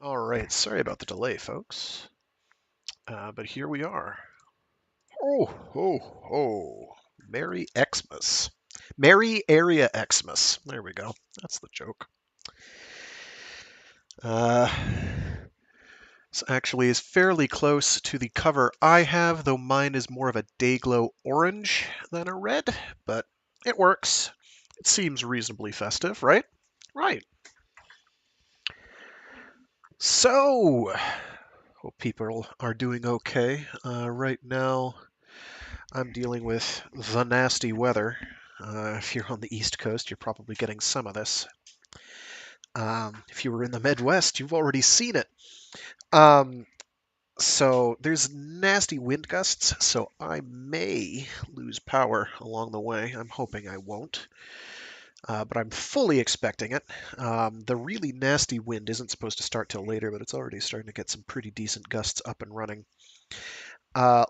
All right, sorry about the delay, folks. But here we are. Oh, ho, ho. Merry Xmas. Merry Area Xmas. There we go. That's the joke. Uh, this actually is fairly close to the cover I have, though mine is more of a Dayglow orange than a red, but it works. It seems reasonably festive, right? Right. So, hope people are doing okay. Right now, I'm dealing with the nasty weather. If you're on the East Coast, you're probably getting some of this. If you were in the Midwest, you've already seen it. Um, so there's nasty wind gusts, so I may lose power along the way. I'm hoping I won't, but I'm fully expecting it. The really nasty wind isn't supposed to start till later, but it's already starting to get some pretty decent gusts up and running.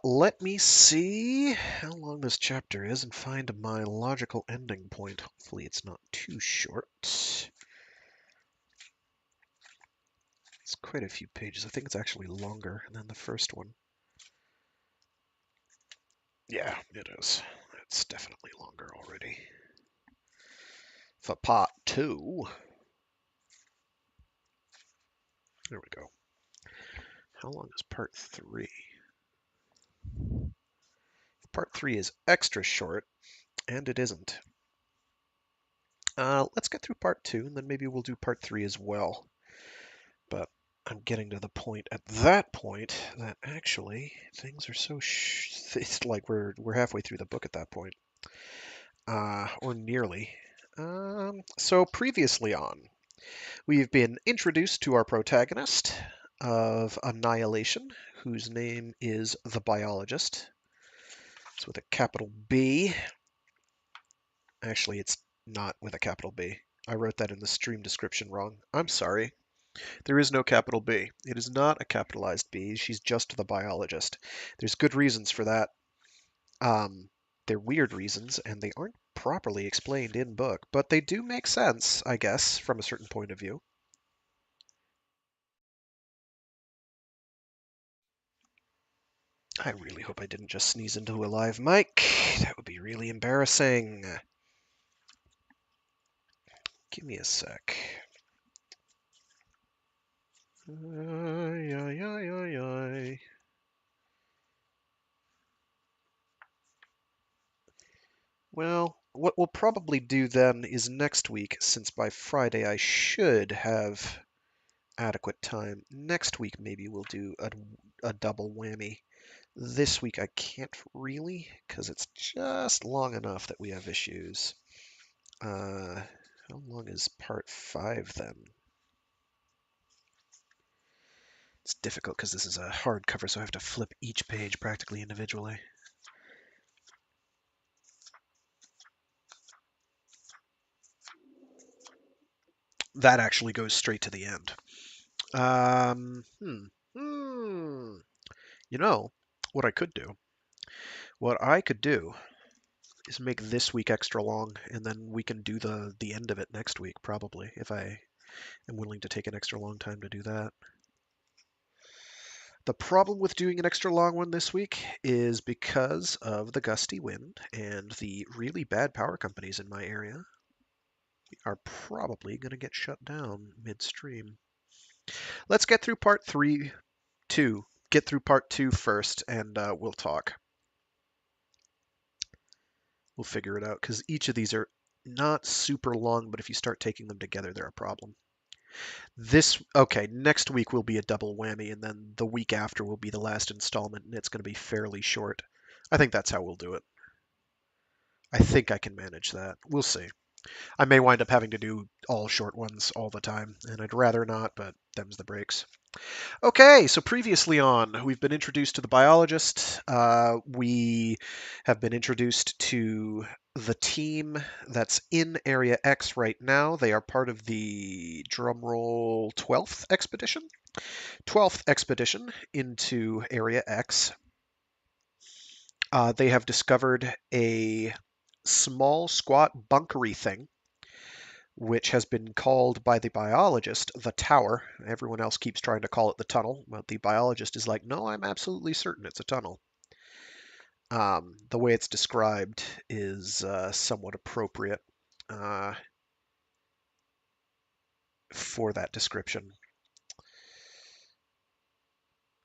Let me see how long this chapter is and find my logical ending point. Hopefully it's not too short. It's quite a few pages. I think it's actually longer than the first one. Yeah, it is. It's definitely longer already. For part 2. There we go. How long is part 3? Part 3 is extra short, and it isn't. Let's get through part 2, and then maybe we'll do part 3 as well. But I'm getting to the point at that point that actually things are so it's like we're halfway through the book at that point, or nearly. So previously on, we've been introduced to our protagonist of Annihilation, whose name is the Biologist. It's with a capital B. Actually, it's not with a capital B. I wrote that in the stream description wrong. I'm sorry. There is no capital B. It is not a capitalized B. She's just the biologist. There's good reasons for that. Um, they're weird reasons, and they aren't properly explained in book, but they do make sense, I guess, from a certain point of view. I really hope I didn't just sneeze into a live mic. That would be really embarrassing. Give me a sec. Ay, ay, ay, ay, ay. Well, what we'll probably do then is next week, since by Friday I should have adequate time. Next week, maybe we'll do a double whammy. This week, I can't really, because it's just long enough that we have issues. How long is part 5 then? It's difficult because this is a hardcover, so I have to flip each page practically individually. That actually goes straight to the end. Um, hmm, hmm. You know, what I could do? What I could do is make this week extra long, and then we can do the end of it next week, probably, if I am willing to take an extra long time to do that. The problem with doing an extra long one this week is because of the gusty wind and the really bad power companies in my area. We are probably going to get shut down midstream. Let's get through part 3, 2. Get through part 2 first, and we'll talk. We'll figure it out, because each of these are not super long, but if you start taking them together, they're a problem. Okay, next week will be a double whammy, and then the week after will be the last installment, and it's going to be fairly short. I think that's how we'll do it. I think I can manage that. We'll see. I may wind up having to do all short ones all the time, and I'd rather not, but them's the breaks. Okay, so previously on, we've been introduced to the biologist. We have been introduced to the team that's in Area X right now. They are part of the drumroll 12th expedition. 12th expedition into Area X. They have discovered a small, squat, bunkery thing which has been called by the biologist the tower. Everyone else keeps trying to call it the tunnel, but the biologist is like, no, I'm absolutely certain it's a tunnel. The way it's described is somewhat appropriate uh, for that description,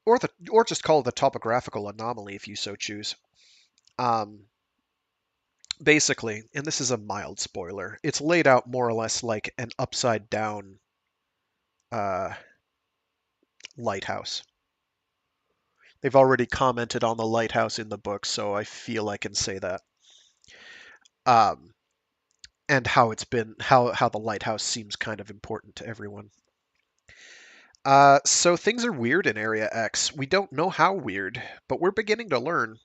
or just call it a topographical anomaly if you so choose. Um, Basically, and this is a mild spoiler, it's laid out more or less like an upside down uh, lighthouse. They've already commented on the lighthouse in the book, so I feel I can say that. Um, and how it's been, how the lighthouse seems kind of important to everyone. So things are weird in Area X. We don't know how weird, but we're beginning to learn.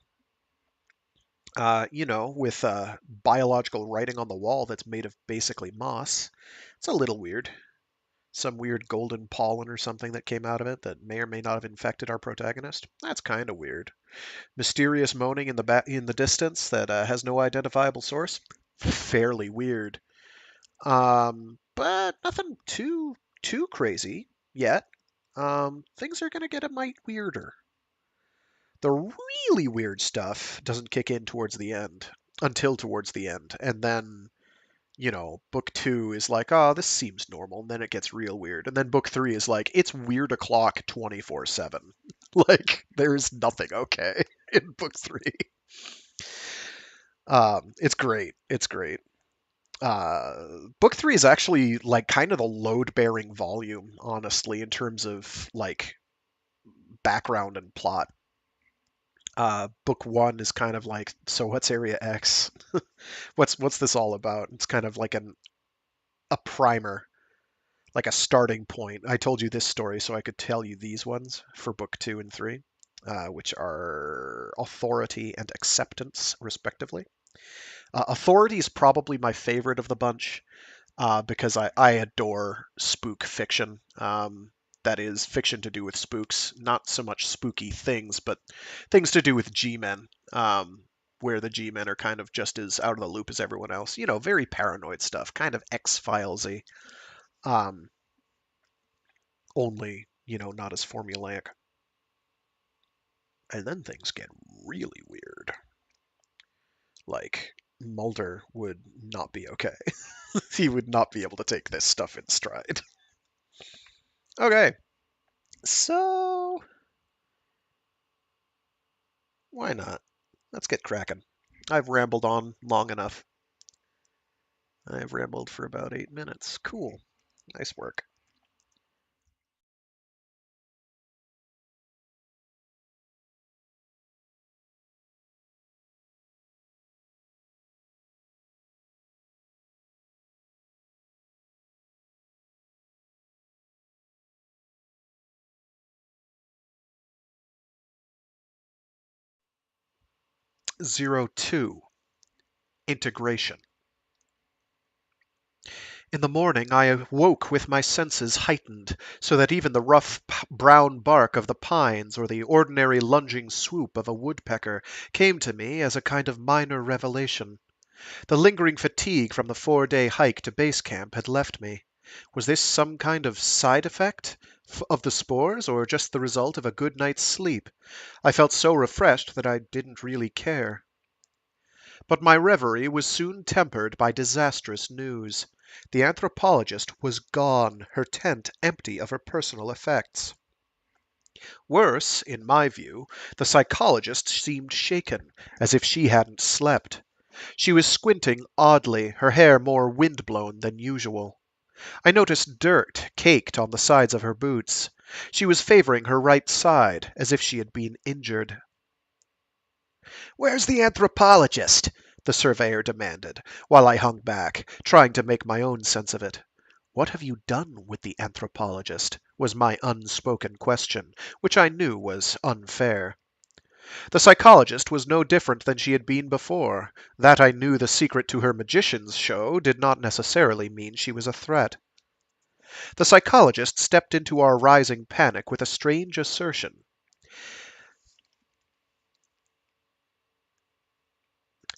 With biological writing on the wall that's made of basically moss. It's a little weird. Some weird golden pollen or something that came out of it that may or may not have infected our protagonist. That's kind of weird. Mysterious moaning in the distance that has no identifiable source. Fairly weird. But nothing too crazy yet. Things are gonna get a mite weirder. The really weird stuff doesn't kick in towards the end, until towards the end, and then book two is like, oh, this seems normal, and then it gets real weird, and then book three is like, it's weird o'clock 24/7. Like there's nothing okay in book three. It's great. It's great. Book three is actually like kind of the load-bearing volume, honestly, in terms of like background and plot. Book one is kind of like, so what's Area X? What's this all about? It's kind of like a primer, like a starting point. I told you this story so I could tell you these ones for book two and three, which are authority and acceptance, respectively. Authority is probably my favorite of the bunch because I adore spook fiction. That is fiction to do with spooks, not so much spooky things, but things to do with G-men, where the G-men are kind of just as out of the loop as everyone else. Very paranoid stuff, kind of X-Filesy, um, only, not as formulaic. And then things get really weird. Like, Mulder would not be okay. He would not be able to take this stuff in stride. Okay, so why not? Let's get cracking. I've rambled on long enough. I've rambled for about 8 minutes. Cool. Nice work. Zero two. Integration. In the morning I awoke with my senses heightened, so that even the rough brown bark of the pines or the ordinary lunging swoop of a woodpecker came to me as a kind of minor revelation. The lingering fatigue from the 4-day hike to base camp had left me. Was this some kind of side effect of the spores, or just the result of a good night's sleep? I felt so refreshed that I didn't really care. But my reverie was soon tempered by disastrous news. The anthropologist was gone, her tent empty of her personal effects. Worse, in my view, the psychologist seemed shaken, as if she hadn't slept. She was squinting oddly, her hair more wind-blown than usual. I noticed dirt caked on the sides of her boots. She was favoring her right side, as if she had been injured. "Where's the anthropologist?" the surveyor demanded, while I hung back, trying to make my own sense of it. "What have you done with the anthropologist?" was my unspoken question, which I knew was unfair. The psychologist was no different than she had been before. That I knew the secret to her magician's show did not necessarily mean she was a threat. The psychologist stepped into our rising panic with a strange assertion.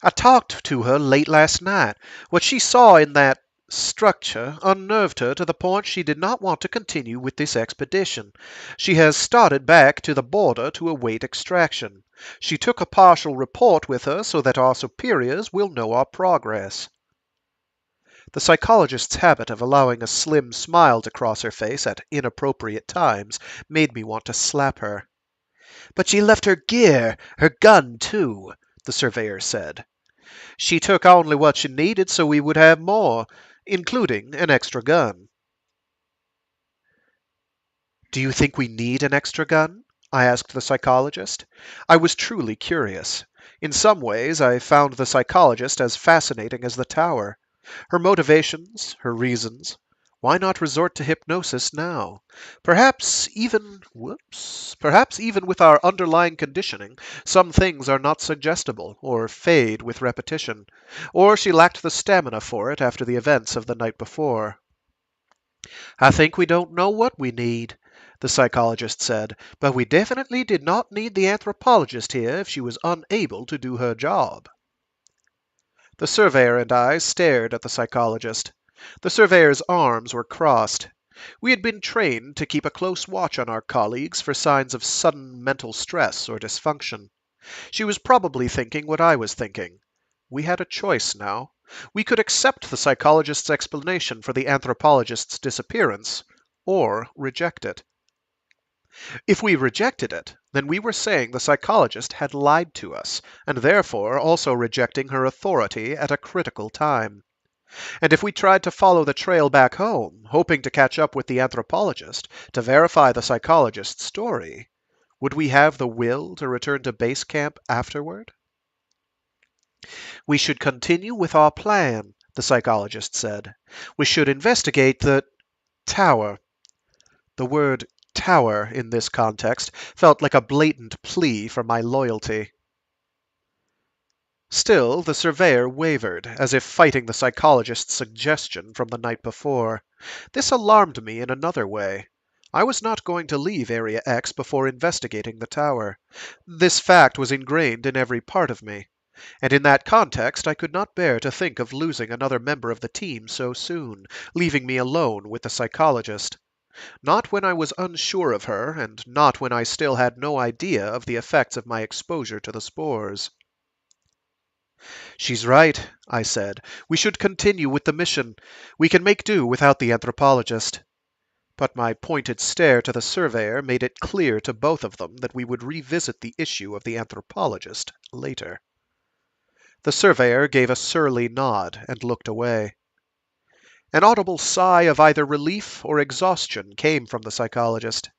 "I talked to her late last night. What she saw in that structure unnerved her to the point she did not want to continue with this expedition. She has started back to the border to await extraction. She took a partial report with her so that our superiors will know our progress. The psychologist's habit of allowing a slim smile to cross her face at inappropriate times made me want to slap her. "But she left her gear, her gun, too," the surveyor said. "She took only what she needed so we would have more, including an extra gun." "Do you think we need an extra gun?" I asked the psychologist. I was truly curious. In some ways, I found the psychologist as fascinating as the tower. Her motivations, her reasons. Why not resort to hypnosis now? Perhaps even with our underlying conditioning, some things are not suggestible, or fade with repetition. Or she lacked the stamina for it after the events of the night before. "I think we don't know what we need," the psychologist said, "but we definitely did not need the anthropologist here if she was unable to do her job." The surveyor and I stared at the psychologist. The surveyor's arms were crossed. We had been trained to keep a close watch on our colleagues for signs of sudden mental stress or dysfunction. She was probably thinking what I was thinking. We had a choice now. We could accept the psychologist's explanation for the anthropologist's disappearance, or reject it. If we rejected it, then we were saying the psychologist had lied to us, and therefore also rejecting her authority at a critical time. And if we tried to follow the trail back home, hoping to catch up with the anthropologist, to verify the psychologist's story, would we have the will to return to base camp afterward? "We should continue with our plan," the psychologist said. "We should investigate the tower." The word tower in this context felt like a blatant plea for my loyalty. Still, the surveyor wavered, as if fighting the psychologist's suggestion from the night before. This alarmed me in another way. I was not going to leave Area X before investigating the tower. This fact was ingrained in every part of me. And in that context, I could not bear to think of losing another member of the team so soon, leaving me alone with the psychologist. Not when I was unsure of her, and not when I still had no idea of the effects of my exposure to the spores. "She's right," I said. "We should continue with the mission. We can make do without the anthropologist." But my pointed stare to the surveyor made it clear to both of them that we would revisit the issue of the anthropologist later. The surveyor gave a surly nod and looked away. An audible sigh of either relief or exhaustion came from the psychologist.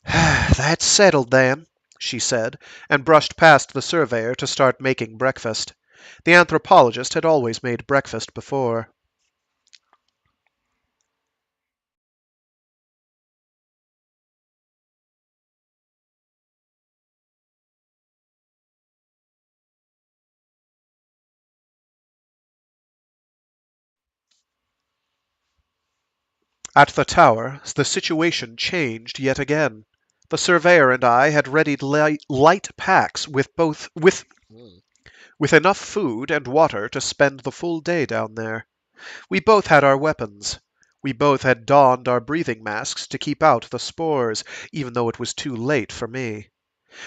"That's settled, then," she said, and brushed past the surveyor to start making breakfast. The anthropologist had always made breakfast before. At the tower, the situation changed yet again. The surveyor and I had readied light packs with enough food and water to spend the full day down there. We both had our weapons. We both had donned our breathing masks to keep out the spores, even though it was too late for me.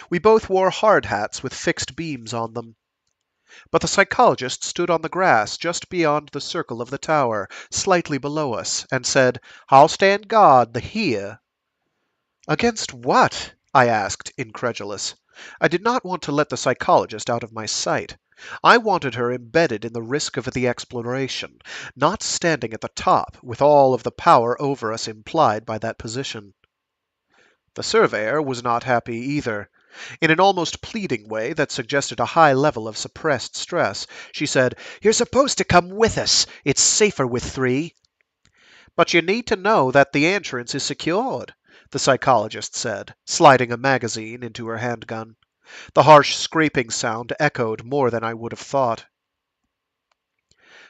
We both wore hard hats with fixed beams on them. But the psychologist stood on the grass just beyond the circle of the tower, slightly below us, and said, "I'll stand guard here." "Against what?" I asked, incredulous. I did not want to let the psychologist out of my sight. I wanted her embedded in the risk of the exploration, not standing at the top, with all of the power over us implied by that position. The surveyor was not happy either. In an almost pleading way that suggested a high level of suppressed stress, she said, "You're supposed to come with us. It's safer with three." "But you need to know that the entrance is secured," the psychologist said, sliding a magazine into her handgun. The harsh scraping sound echoed more than I would have thought.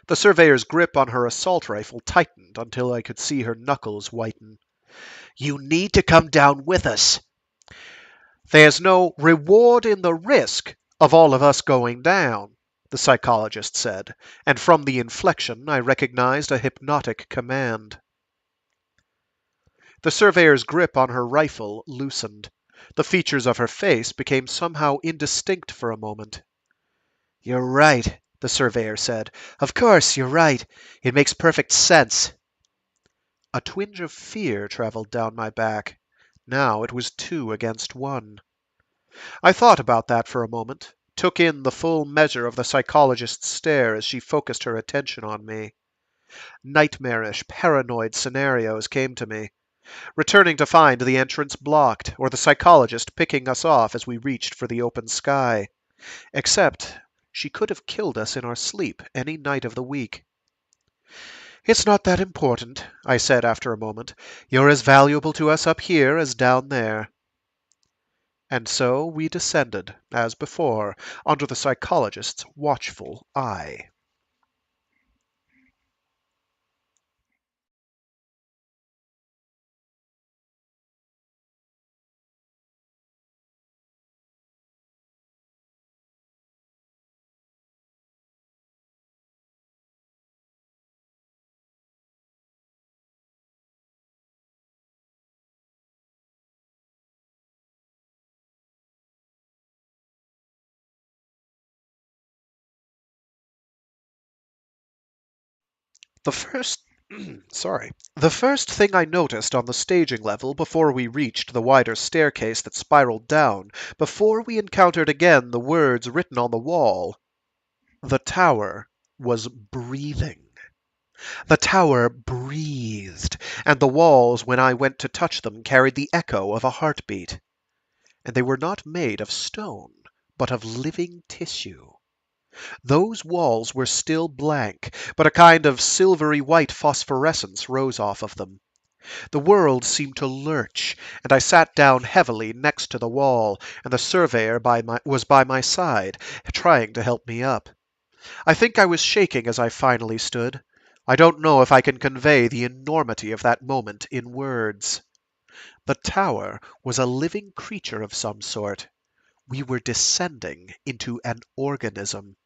The surveyor's grip on her assault rifle tightened until I could see her knuckles whiten. "You need to come down with us." "There's no reward in the risk of all of us going down," the psychologist said, and from the inflection I recognized a hypnotic command. The surveyor's grip on her rifle loosened. The features of her face became somehow indistinct for a moment. "You're right," the surveyor said. "Of course, you're right. It makes perfect sense." A twinge of fear traveled down my back. Now it was 2 against 1. I thought about that for a moment, took in the full measure of the psychologist's stare as she focused her attention on me. Nightmarish, paranoid scenarios came to me. Returning to find the entrance blocked, or the psychologist picking us off as we reached for the open sky. Except, she could have killed us in our sleep any night of the week. "It's not that important," I said after a moment. "You're as valuable to us up here as down there." And so we descended, as before, under the psychologist's watchful eye. The first The first thing I noticed on the staging level before we reached the wider staircase that spiraled down, before we encountered again the words written on the wall, the tower was breathing. The tower breathed, and the walls, when I went to touch them, carried the echo of a heartbeat. And they were not made of stone, but of living tissue. Those walls were still blank, but a kind of silvery white phosphorescence rose off of them. The world seemed to lurch, and I sat down heavily next to the wall, and the surveyor was by my side, trying to help me up. I think I was shaking as I finally stood. I don't know if I can convey the enormity of that moment in words. The tower was a living creature of some sort. We were descending into an organism.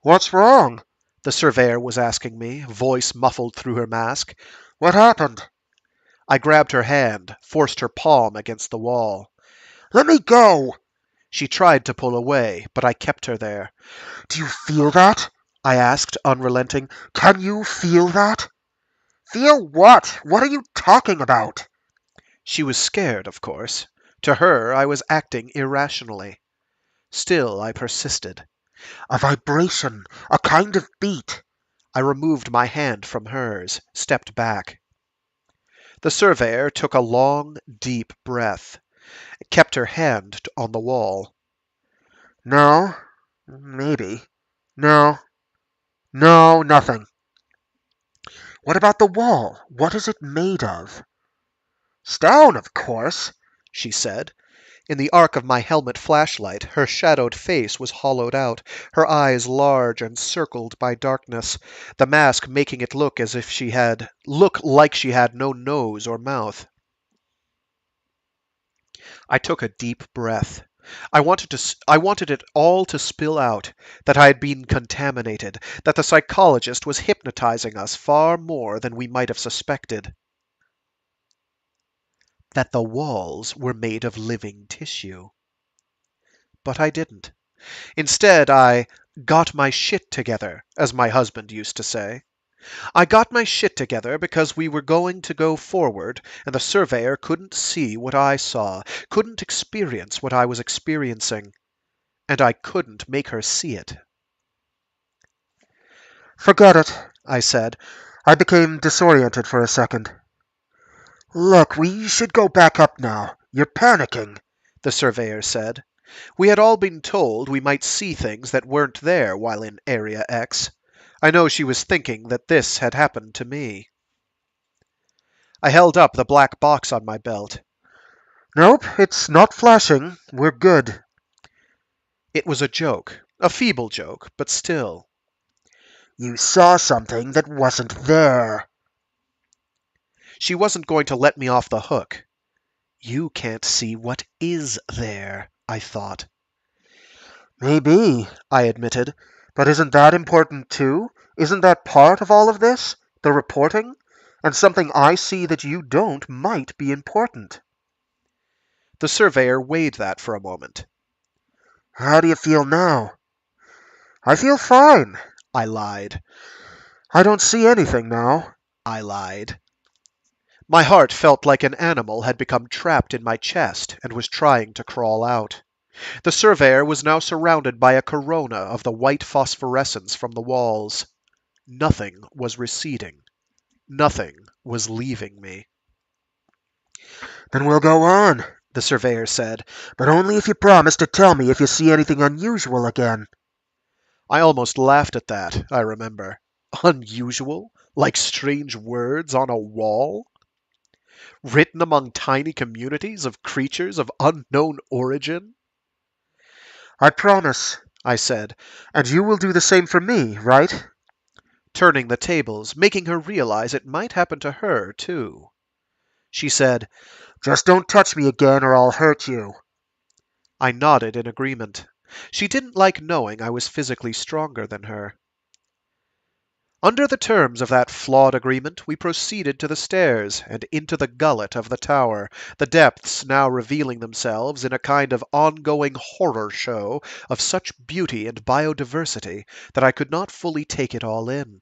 "What's wrong?" the surveyor was asking me, voice muffled through her mask. "What happened?" I grabbed her hand, forced her palm against the wall. "Let me go!" She tried to pull away, but I kept her there. "Do you feel that?" I asked, unrelenting. "Can you feel that?" "Feel what? What are you talking about?" She was scared, of course. To her, I was acting irrationally. Still, I persisted. "A vibration, a kind of beat." I removed my hand from hers, stepped back. The surveyor took a long, deep breath, kept her hand on the wall. "No, maybe. No, no, nothing." "What about the wall? What is it made of?" "Stone, of course," she said. In the arc of my helmet flashlight, her shadowed face was hollowed out, her eyes large and circled by darkness, the mask making it look like she had no nose or mouth. I took a deep breath. I wanted it all to spill out, that I had been contaminated, that the psychologist was hypnotizing us far more than we might have suspected, that the walls were made of living tissue. But I didn't. Instead, I got my shit together, as my husband used to say. I got my shit together because we were going to go forward, and the surveyor couldn't see what I saw, couldn't experience what I was experiencing, and I couldn't make her see it. "Forget it," I said. I became disoriented for a second. "Look, we should go back up now. You're panicking," the surveyor said. We had all been told we might see things that weren't there while in Area X. I know she was thinking that this had happened to me. I held up the black box on my belt. "Nope, it's not flashing. We're good." It was a joke, a feeble joke, but still. "You saw something that wasn't there." She wasn't going to let me off the hook. You can't see what is there, I thought. Maybe, I admitted. But isn't that important too? Isn't that part of all of this? The reporting? And something I see that you don't might be important. The surveyor weighed that for a moment. How do you feel now? I feel fine, I lied. I don't see anything now. I lied. My heart felt like an animal had become trapped in my chest and was trying to crawl out. The surveyor was now surrounded by a corona of the white phosphorescence from the walls. Nothing was receding. Nothing was leaving me. Then we'll go on, the surveyor said, but only if you promise to tell me if you see anything unusual again. I almost laughed at that, I remember. Unusual? Like strange words on a wall? Written among tiny communities of creatures of unknown origin? I promise, I said, and you will do the same for me, right? Turning the tables, making her realize it might happen to her, too. She said, Just don't touch me again or I'll hurt you. I nodded in agreement. She didn't like knowing I was physically stronger than her. Under the terms of that flawed agreement, we proceeded to the stairs and into the gullet of the tower, the depths now revealing themselves in a kind of ongoing horror show of such beauty and biodiversity that I could not fully take it all in.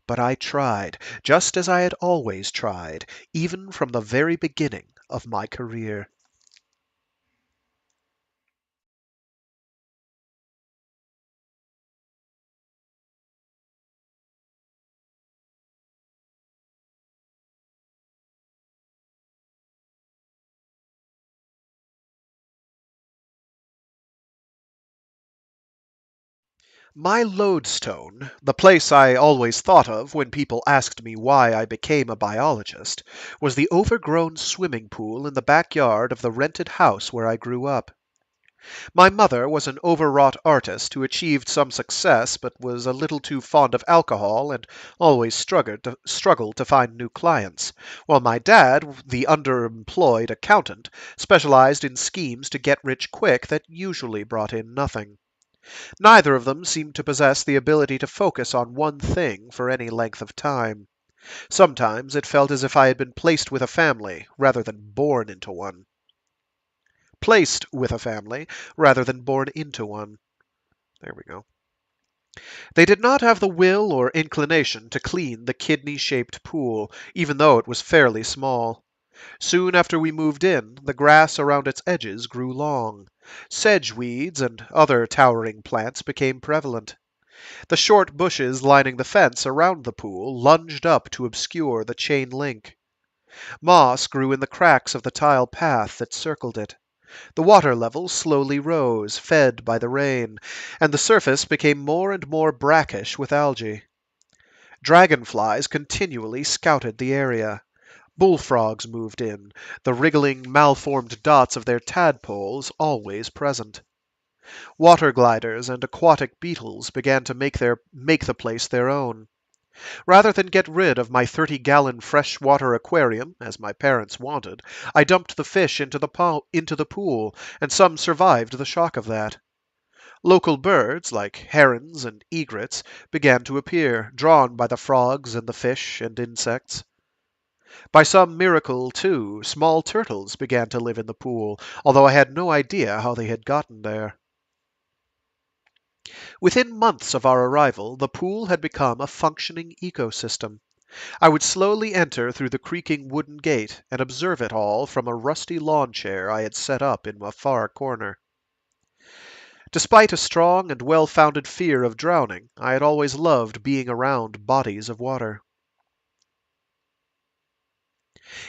But I tried, just as I had always tried, even from the very beginning of my career. My lodestone, the place I always thought of when people asked me why I became a biologist, was the overgrown swimming pool in the backyard of the rented house where I grew up. My mother was an overwrought artist who achieved some success but was a little too fond of alcohol and always struggled to find new clients, while my dad, the underemployed accountant, specialized in schemes to get rich quick that usually brought in nothing. Neither of them seemed to possess the ability to focus on one thing for any length of time. Sometimes it felt as if I had been placed with a family rather than born into one. Placed with a family rather than born into one. There we go. They did not have the will or inclination to clean the kidney-shaped pool, even though it was fairly small. Soon after we moved in, the grass around its edges grew long. Sedge weeds and other towering plants became prevalent. The short bushes lining the fence around the pool lunged up to obscure the chain link. Moss grew in the cracks of the tile path that circled it. The water level slowly rose, fed by the rain, and the surface became more and more brackish with algae. Dragonflies continually scouted the area. Bullfrogs moved in, the wriggling, malformed dots of their tadpoles always present. Water gliders and aquatic beetles began to make the place their own. Rather than get rid of my 30-gallon freshwater aquarium, as my parents wanted, I dumped the fish into the pool, and some survived the shock of that. Local birds, like herons and egrets, began to appear, drawn by the frogs and the fish and insects. By some miracle, too, small turtles began to live in the pool, although I had no idea how they had gotten there. Within months of our arrival, the pool had become a functioning ecosystem. I would slowly enter through the creaking wooden gate and observe it all from a rusty lawn chair I had set up in a far corner. Despite a strong and well-founded fear of drowning, I had always loved being around bodies of water.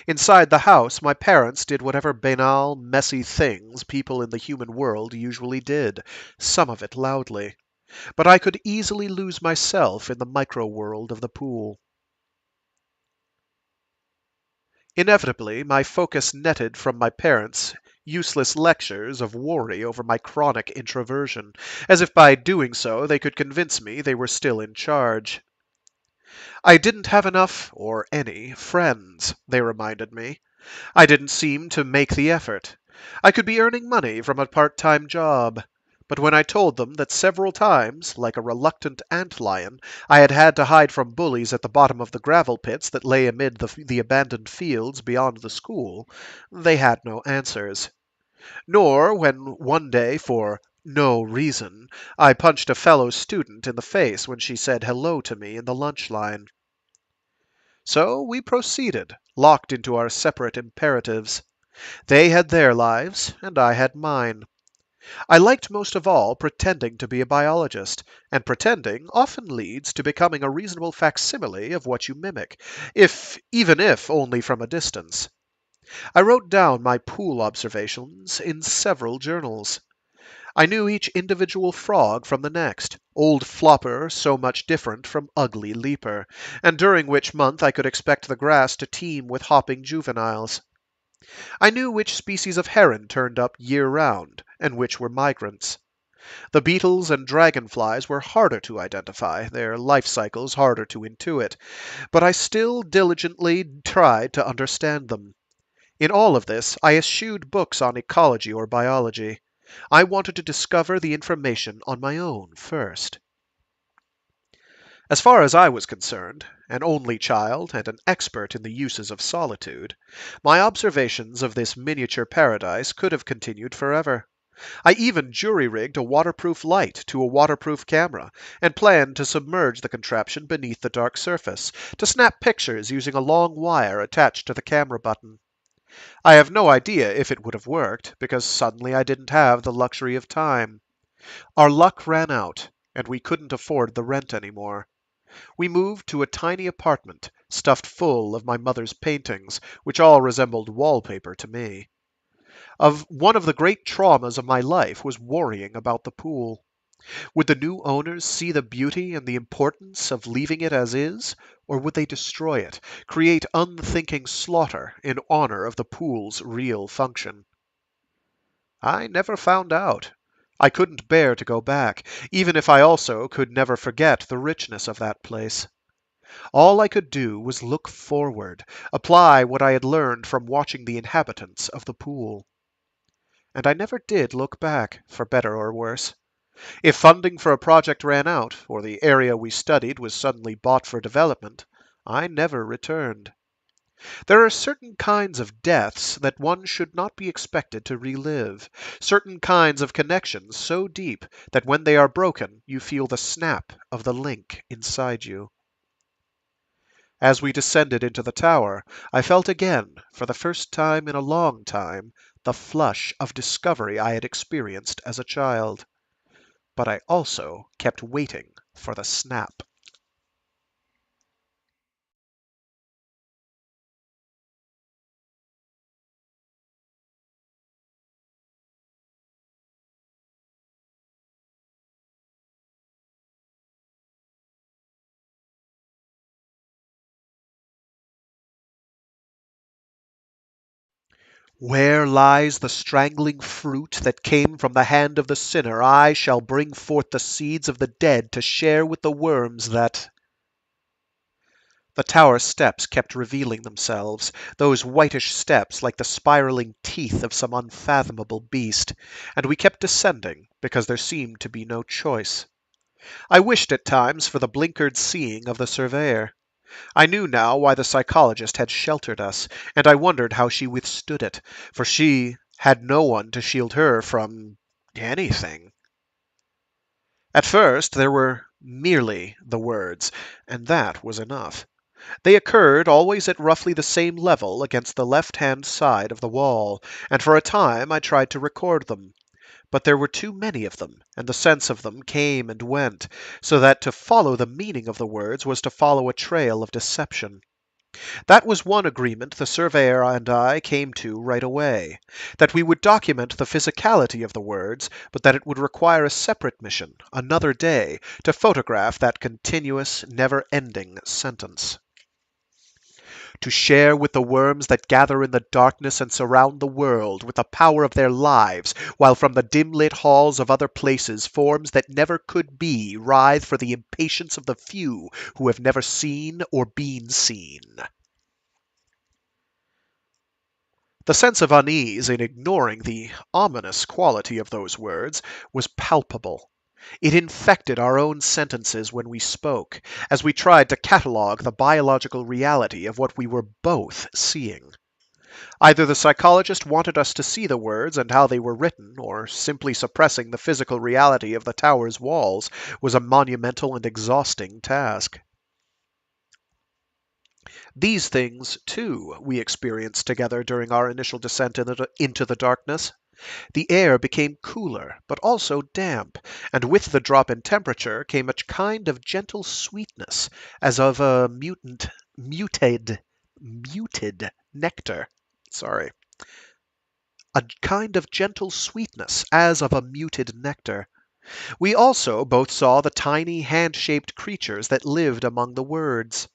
Inside the house, my parents did whatever banal, messy things people in the human world usually did, some of it loudly. But I could easily lose myself in the micro-world of the pool. Inevitably, my focus netted from my parents' useless lectures of worry over my chronic introversion, as if by doing so they could convince me they were still in charge. I didn't have enough, or any, friends, they reminded me. I didn't seem to make the effort. I could be earning money from a part-time job. But when I told them that several times, like a reluctant ant-lion, I had to hide from bullies at the bottom of the gravel pits that lay amid the abandoned fields beyond the school, they had no answers. Nor when one day, for no reason, I punched a fellow student in the face when she said hello to me in the lunch line. So we proceeded, locked into our separate imperatives. They had their lives, and I had mine. I liked most of all pretending to be a biologist, and pretending often leads to becoming a reasonable facsimile of what you mimic, even if only from a distance. I wrote down my pool observations in several journals. I knew each individual frog from the next, old flopper so much different from ugly leaper, and during which month I could expect the grass to teem with hopping juveniles. I knew which species of heron turned up year round, and which were migrants. The beetles and dragonflies were harder to identify, their life cycles harder to intuit, but I still diligently tried to understand them. In all of this, I eschewed books on ecology or biology. I wanted to discover the information on my own first. As far as I was concerned, an only child and an expert in the uses of solitude, my observations of this miniature paradise could have continued forever. I even jury-rigged a waterproof light to a waterproof camera, and planned to submerge the contraption beneath the dark surface, to snap pictures using a long wire attached to the camera button. I have no idea if it would have worked, because suddenly I didn't have the luxury of time. Our luck ran out, and we couldn't afford the rent anymore. We moved to a tiny apartment, stuffed full of my mother's paintings, which all resembled wallpaper to me. One of the great traumas of my life was worrying about the pool. Would the new owners see the beauty and the importance of leaving it as is, or would they destroy it, create unthinking slaughter in honor of the pool's real function? I never found out. I couldn't bear to go back, even if I also could never forget the richness of that place. All I could do was look forward, apply what I had learned from watching the inhabitants of the pool. And I never did look back, for better or worse. If funding for a project ran out, or the area we studied was suddenly bought for development, I never returned. There are certain kinds of deaths that one should not be expected to relive, certain kinds of connections so deep that when they are broken you feel the snap of the link inside you. As we descended into the tower, I felt again, for the first time in a long time, the flush of discovery I had experienced as a child. But I also kept waiting for the snap. Where lies the strangling fruit that came from the hand of the sinner? I shall bring forth the seeds of the dead to share with the worms that... The tower steps kept revealing themselves, those whitish steps like the spiraling teeth of some unfathomable beast, and we kept descending because there seemed to be no choice. I wished at times for the blinkered seeing of the surveyor. I knew now why the psychologist had sheltered us, and I wondered how she withstood it, for she had no one to shield her from anything. At first there were merely the words, and that was enough. They occurred always at roughly the same level against the left-hand side of the wall, and for a time I tried to record them. But there were too many of them, and the sense of them came and went, so that to follow the meaning of the words was to follow a trail of deception. That was one agreement the surveyor and I came to right away, that we would document the physicality of the words, but that it would require a separate mission, another day, to photograph that continuous, never-ending sentence. To share with the worms that gather in the darkness and surround the world with the power of their lives, while from the dim-lit halls of other places forms that never could be writhe for the impatience of the few who have never seen or been seen. The sense of unease in ignoring the ominous quality of those words was palpable. It infected our own sentences when we spoke, as we tried to catalogue the biological reality of what we were both seeing. Either the psychologist wanted us to see the words and how they were written, or simply suppressing the physical reality of the tower's walls was a monumental and exhausting task. These things, too, we experienced together during our initial descent into the darkness. The air became cooler, but also damp, and with the drop in temperature came a kind of gentle sweetness, as of a muted nectar. Sorry. A kind of gentle sweetness, as of a muted nectar. We also both saw the tiny hand-shaped creatures that lived among the words.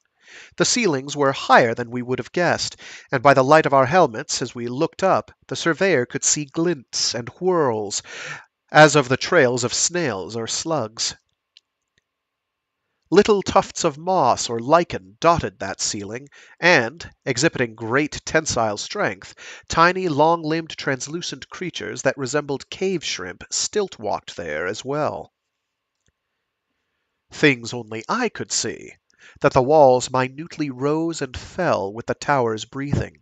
The ceilings were higher than we would have guessed, and by the light of our helmets, as we looked up, the surveyor could see glints and whirls, as of the trails of snails or slugs. Little tufts of moss or lichen dotted that ceiling, and, exhibiting great tensile strength, tiny long-limbed translucent creatures that resembled cave shrimp stilt-walked there as well. Things only I could see, that the walls minutely rose and fell with the tower's breathing,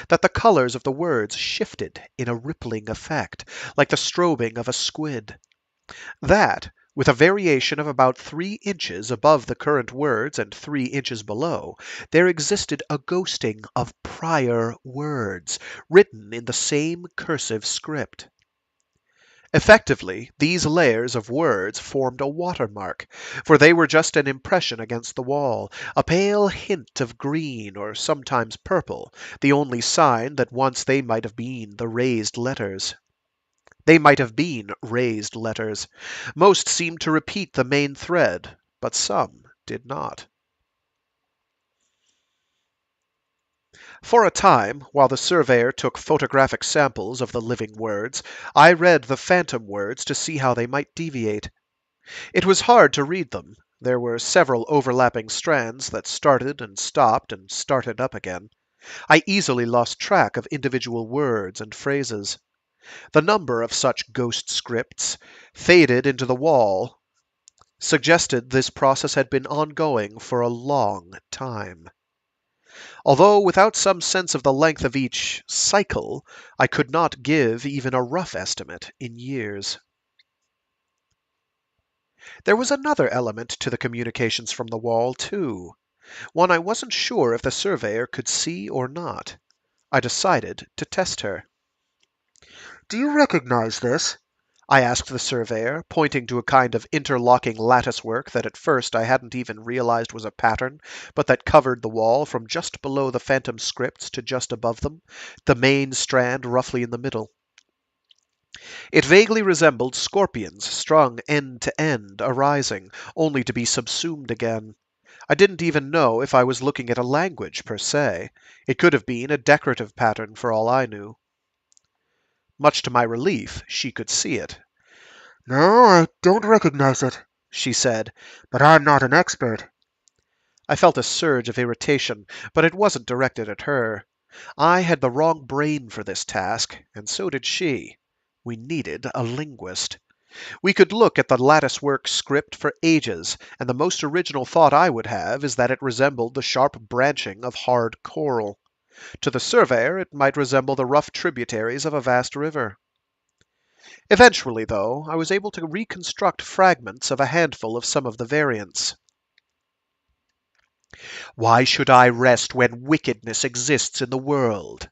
that the colors of the words shifted in a rippling effect, like the strobing of a squid, that, with a variation of about 3 inches above the current words and 3 inches below, there existed a ghosting of prior words, written in the same cursive script. Effectively, these layers of words formed a watermark, for they were just an impression against the wall, a pale hint of green or sometimes purple, the only sign that once they might have been the raised letters. They might have been raised letters. Most seemed to repeat the main thread, but some did not. For a time, while the surveyor took photographic samples of the living words, I read the phantom words to see how they might deviate. It was hard to read them. There were several overlapping strands that started and started up again. I easily lost track of individual words and phrases. The number of such ghost scripts, faded into the wall, suggested this process had been ongoing for a long time. Although without some sense of the length of each cycle, I could not give even a rough estimate in years. There was another element to the communications from the wall, too. One I wasn't sure if the surveyor could see or not. I decided to test her. Do you recognize this? I asked the surveyor, pointing to a kind of interlocking latticework that at first I hadn't even realized was a pattern, but that covered the wall from just below the phantom scripts to just above them, the main strand roughly in the middle. It vaguely resembled scorpions strung end to end, arising, only to be subsumed again. I didn't even know if I was looking at a language per se. It could have been a decorative pattern for all I knew. Much to my relief, she could see it. No, I don't recognize it, She said. but I'm not an expert. I felt a surge of irritation, but it wasn't directed at her. I had the wrong brain for this task, and so did she. We needed a linguist. We could look at the latticework script for ages, and the most original thought I would have is that it resembled the sharp branching of hard coral. To the surveyor, it might resemble the rough tributaries of a vast river. Eventually, though, I was able to reconstruct fragments of a handful of some of the variants. Why should I rest when wickedness exists in the world?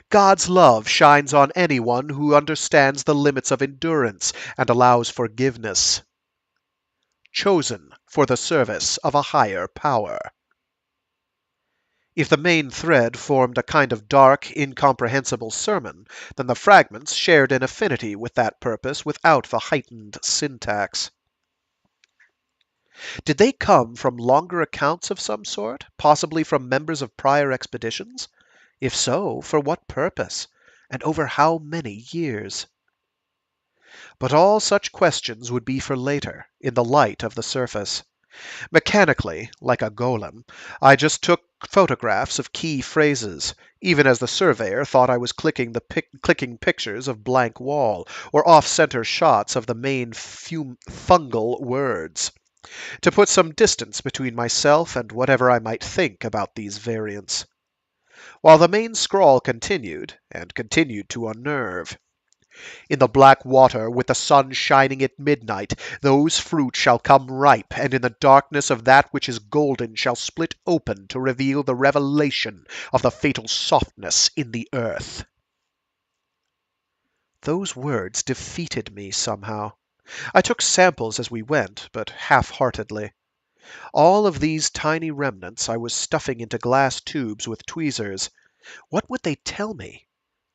God's love shines on anyone who understands the limits of endurance and allows forgiveness. Chosen for the service of a higher power. If the main thread formed a kind of dark, incomprehensible sermon, then the fragments shared an affinity with that purpose without the heightened syntax. Did they come from longer accounts of some sort, possibly from members of prior expeditions? If so, for what purpose, and over how many years? But all such questions would be for later, in the light of the surface. Mechanically, like a golem, I just took photographs of key phrases, even as the surveyor thought I was clicking pictures of blank wall, or off-center shots of the main fungal words, to put some distance between myself and whatever I might think about these variants. While the main scrawl continued, and continued to unnerve. In the black water, with the sun shining at midnight, those fruit shall come ripe, and in the darkness of that which is golden shall split open to reveal the revelation of the fatal softness in the earth. Those words defeated me somehow. I took samples as we went, but half-heartedly. All of these tiny remnants I was stuffing into glass tubes with tweezers. What would they tell me?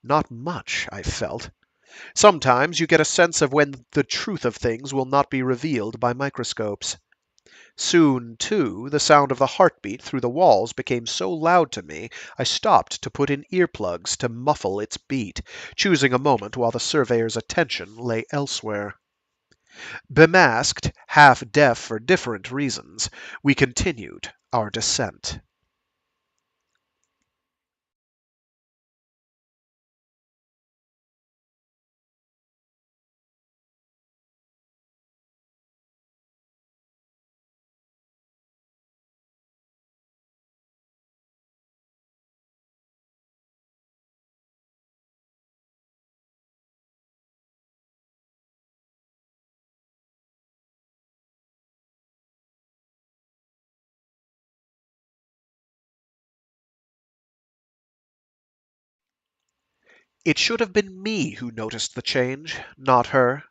Not much, I felt. Sometimes you get a sense of when the truth of things will not be revealed by microscopes. Soon, too, the sound of the heartbeat through the walls became so loud to me I stopped to put in earplugs to muffle its beat, choosing a moment while the surveyor's attention lay elsewhere. Bemasked, half deaf for different reasons, we continued our descent. It should have been me who noticed the change, not her.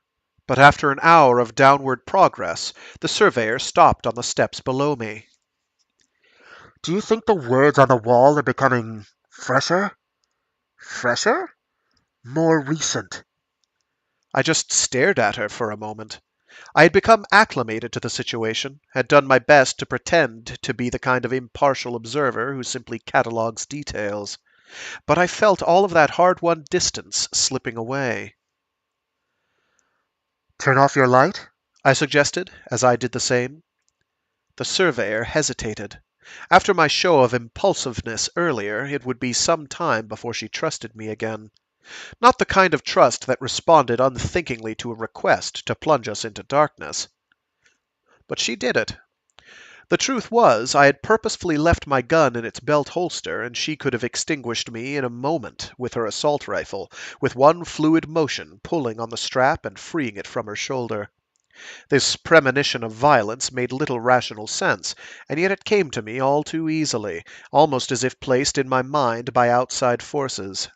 But after an hour of downward progress, the surveyor stopped on the steps below me. Do you think the words on the wall are becoming fresher? Fresher? More recent. I just stared at her for a moment. I had become acclimated to the situation, had done my best to pretend to be the kind of impartial observer who simply catalogues details. But I felt all of that hard-won distance slipping away. Turn off your light? I suggested, as I did the same. The surveyor hesitated. After my show of impulsiveness earlier, it would be some time before she trusted me again. Not the kind of trust that responded unthinkingly to a request to plunge us into darkness. But she did it. The truth was, I had purposefully left my gun in its belt holster, and she could have extinguished me in a moment with her assault rifle, with one fluid motion pulling on the strap and freeing it from her shoulder. This premonition of violence made little rational sense, and yet it came to me all too easily, almost as if placed in my mind by outside forces.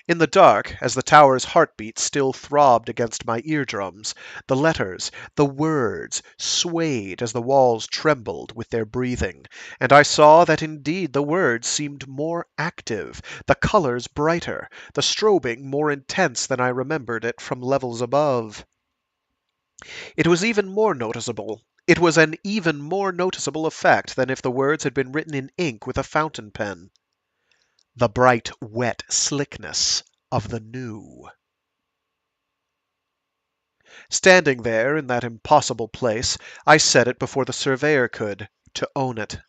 In the dark, as the tower's heartbeat still throbbed against my eardrums, the letters, the words, swayed as the walls trembled with their breathing, and I saw that indeed the words seemed more active, the colors brighter, the strobing more intense than I remembered it from levels above. It was even more noticeable. It was an even more noticeable effect than if the words had been written in ink with a fountain pen. The bright, wet slickness of the new. Standing there in that impossible place, I said it before the surveyor could, to own it.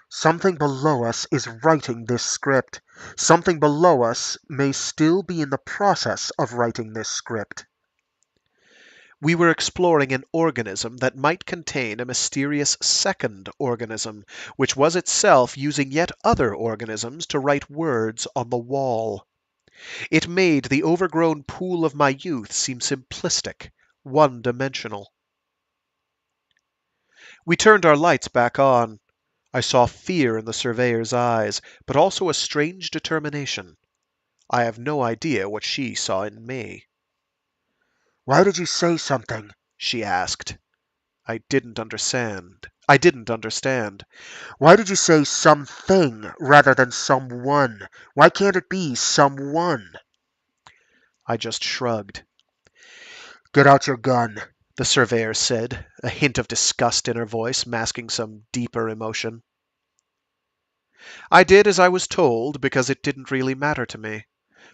Something below us is writing this script. Something below us may still be in the process of writing this script. We were exploring an organism that might contain a mysterious second organism, which was itself using yet other organisms to write words on the wall. It made the overgrown pool of my youth seem simplistic, one-dimensional. We turned our lights back on. I saw fear in the surveyor's eyes, but also a strange determination. I have no idea what she saw in me. Why did you say something? She asked. I didn't understand. Why did you say something rather than someone? Why can't it be someone? I just shrugged. Get out your gun. The surveyor said, a hint of disgust in her voice, masking some deeper emotion. I did as I was told because it didn't really matter to me.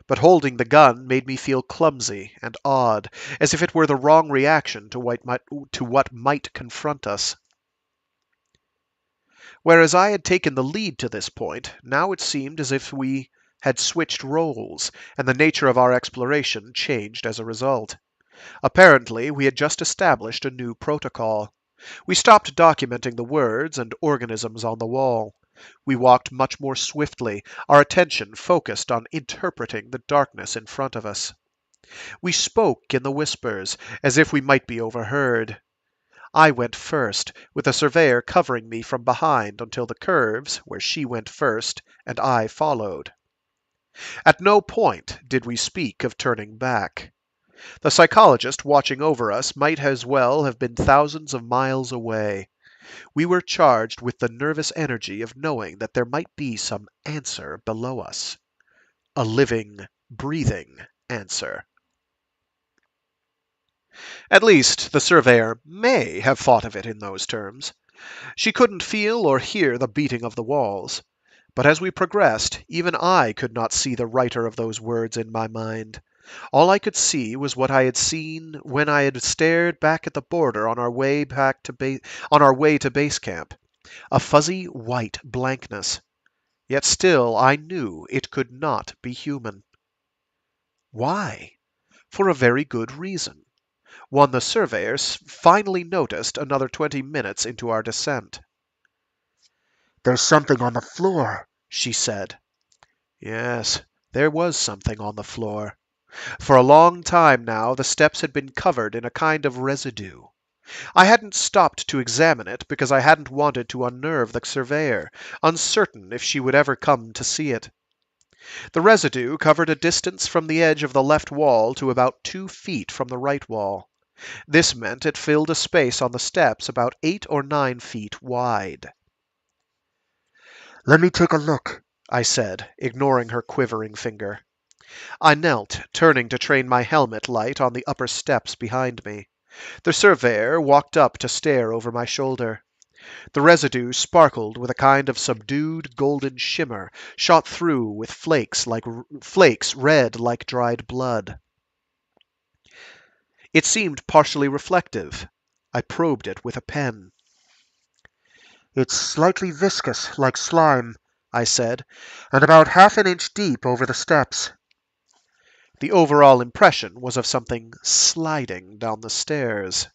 but holding the gun made me feel clumsy and odd, as if it were the wrong reaction to what might confront us. Whereas I had taken the lead to this point, now it seemed as if we had switched roles, and the nature of our exploration changed as a result. Apparently, we had just established a new protocol. We stopped documenting the words and organisms on the wall. We walked much more swiftly, our attention focused on interpreting the darkness in front of us. We spoke in the whispers, as if we might be overheard. I went first, with the surveyor covering me from behind until the curves, where she went first, and I followed. At no point did we speak of turning back. The psychologist watching over us might as well have been thousands of miles away. We were charged with the nervous energy of knowing that there might be some answer below us. A living, breathing answer. At least, the surveyor may have thought of it in those terms. She couldn't feel or hear the beating of the walls. But as we progressed, even I could not see the writer of those words in my mind. All I could see was what I had seen when I had stared back at the border on our way to base camp, a fuzzy white blankness. Yet still I knew it could not be human. Why? For a very good reason. One the surveyors finally noticed another 20 minutes into our descent. There's something on the floor, She said. Yes, there was something on the floor. For a long time now the steps had been covered in a kind of residue. I hadn't stopped to examine it because I hadn't wanted to unnerve the surveyor, uncertain if she would ever come to see it. The residue covered a distance from the edge of the left wall to about 2 feet from the right wall. This meant it filled a space on the steps about 8 or 9 feet wide. Let me take a look, I said, ignoring her quivering finger. I knelt, turning to train my helmet light on the upper steps behind me. The surveyor walked up to stare over my shoulder. The residue sparkled with a kind of subdued golden shimmer, shot through with flakes red like dried blood. It seemed partially reflective. I probed it with a pen. It's slightly viscous, like slime, I said, and about half an inch deep over the steps. The overall impression was of something sliding down the stairs.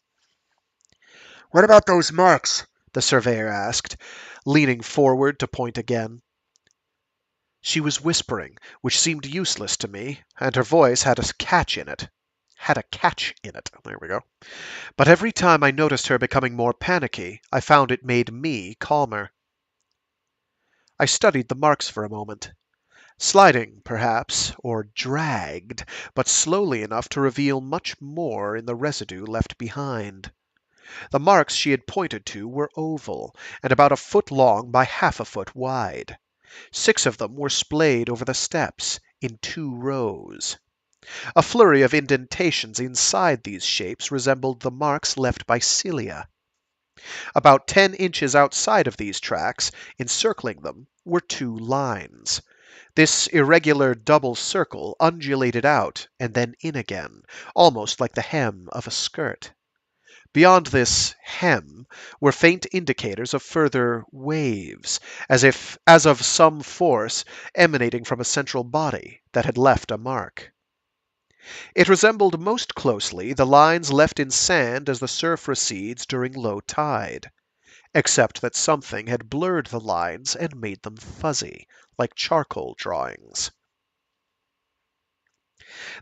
What about those marks? The surveyor asked, leaning forward to point again. She was whispering, which seemed useless to me, and her voice had a catch in it. There we go. But every time I noticed her becoming more panicky, I found it made me calmer. I studied the marks for a moment. Sliding, perhaps, or dragged, but slowly enough to reveal much more in the residue left behind. The marks she had pointed to were oval, and about a foot long by half a foot wide. 6 of them were splayed over the steps, in 2 rows. A flurry of indentations inside these shapes resembled the marks left by cilia. About 10 inches outside of these tracks, encircling them, were 2 lines. This irregular double circle undulated out and then in again, almost like the hem of a skirt. Beyond this hem were faint indicators of further waves, as of some force emanating from a central body that had left a mark. It resembled most closely the lines left in sand as the surf recedes during low tide, except that something had blurred the lines and made them fuzzy, like charcoal drawings.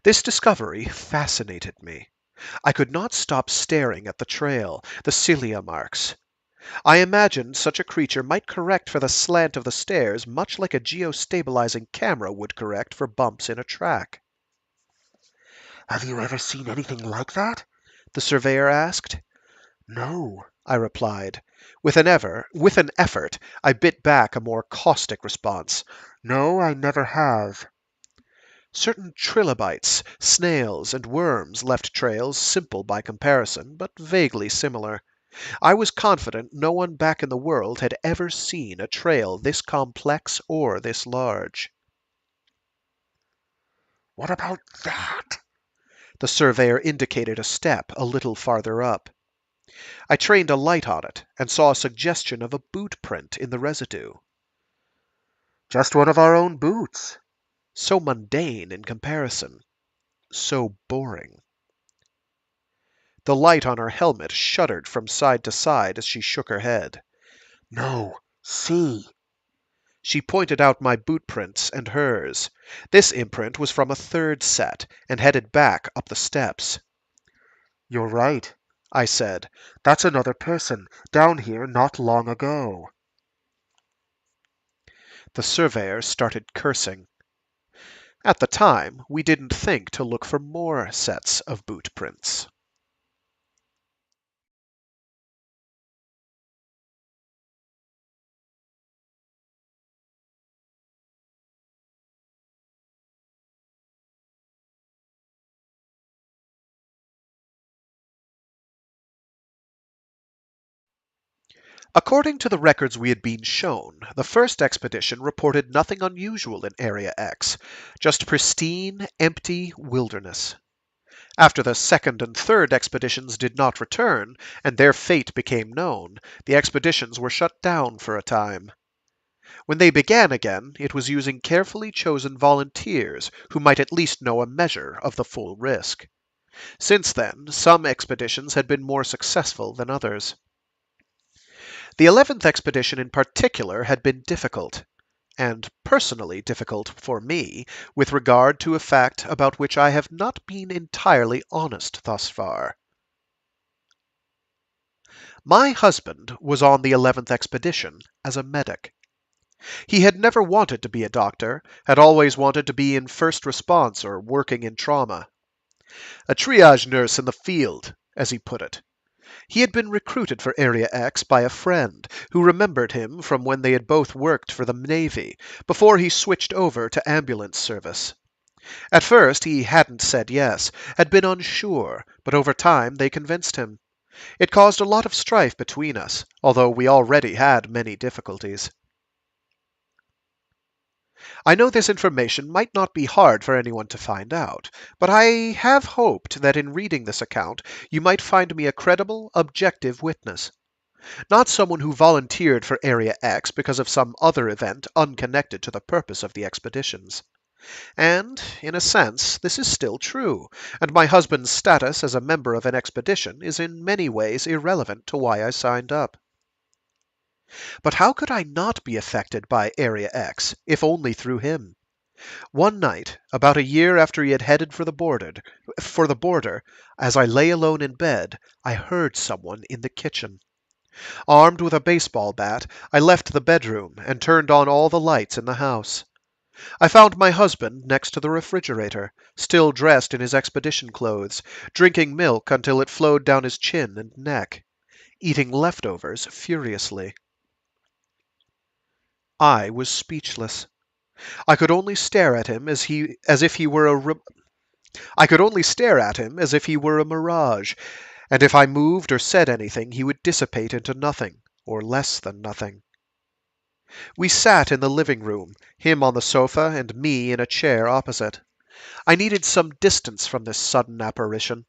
This discovery fascinated me. I could not stop staring at the trail, the cilia marks. I imagined such a creature might correct for the slant of the stairs much like a geostabilizing camera would correct for bumps in a track. Have you ever seen anything like that? The surveyor asked. No, I replied. With an effort, I bit back a more caustic response. no, I never have. Certain trilobites, snails, and worms left trails simple by comparison, but vaguely similar. I was confident no one back in the world had ever seen a trail this complex or this large. What about that? The surveyor indicated a step a little farther up. I trained a light on it and saw a suggestion of a boot print in the residue. Just one of our own boots. So mundane in comparison. So boring. The light on her helmet shuddered from side to side as she shook her head. No, see. She pointed out my boot prints and hers. This imprint was from a third set and headed back up the steps. You're right, I said. that's another person, down here not long ago. The surveyor started cursing. At the time, we didn't think to look for more sets of boot prints. According to the records we had been shown, the first expedition reported nothing unusual in Area X, just pristine, empty wilderness. After the second and third expeditions did not return, and their fate became known, the expeditions were shut down for a time. When they began again, it was using carefully chosen volunteers who might at least know a measure of the full risk. Since then, some expeditions had been more successful than others. The 11th expedition in particular had been difficult, and personally difficult for me, with regard to a fact about which I have not been entirely honest thus far. My husband was on the 11th expedition as a medic. He had never wanted to be a doctor, had always wanted to be in first response or working in trauma. A triage nurse in the field, as he put it. He had been recruited for Area X by a friend who remembered him from when they had both worked for the Navy, before he switched over to ambulance service. At first he hadn't said yes, had been unsure, but over time they convinced him. It caused a lot of strife between us, although we already had many difficulties. I know this information might not be hard for anyone to find out, but I have hoped that in reading this account you might find me a credible, objective witness. Not someone who volunteered for Area X because of some other event unconnected to the purpose of the expeditions. And, in a sense, this is still true, and my husband's status as a member of an expedition is in many ways irrelevant to why I signed up. But how could I not be affected by Area X, if only through him? One night, about a year after he had headed for the border, as I lay alone in bed, I heard someone in the kitchen. Armed with a baseball bat, I left the bedroom and turned on all the lights in the house. I found my husband next to the refrigerator, still dressed in his expedition clothes, drinking milk until it flowed down his chin and neck, eating leftovers furiously. I was speechless. I could only stare at him as if he were I could only stare at him as if he were a mirage, and if I moved or said anything he would dissipate into nothing, or less than nothing. We sat in the living room, him on the sofa and me in a chair opposite. I needed some distance from this sudden apparition.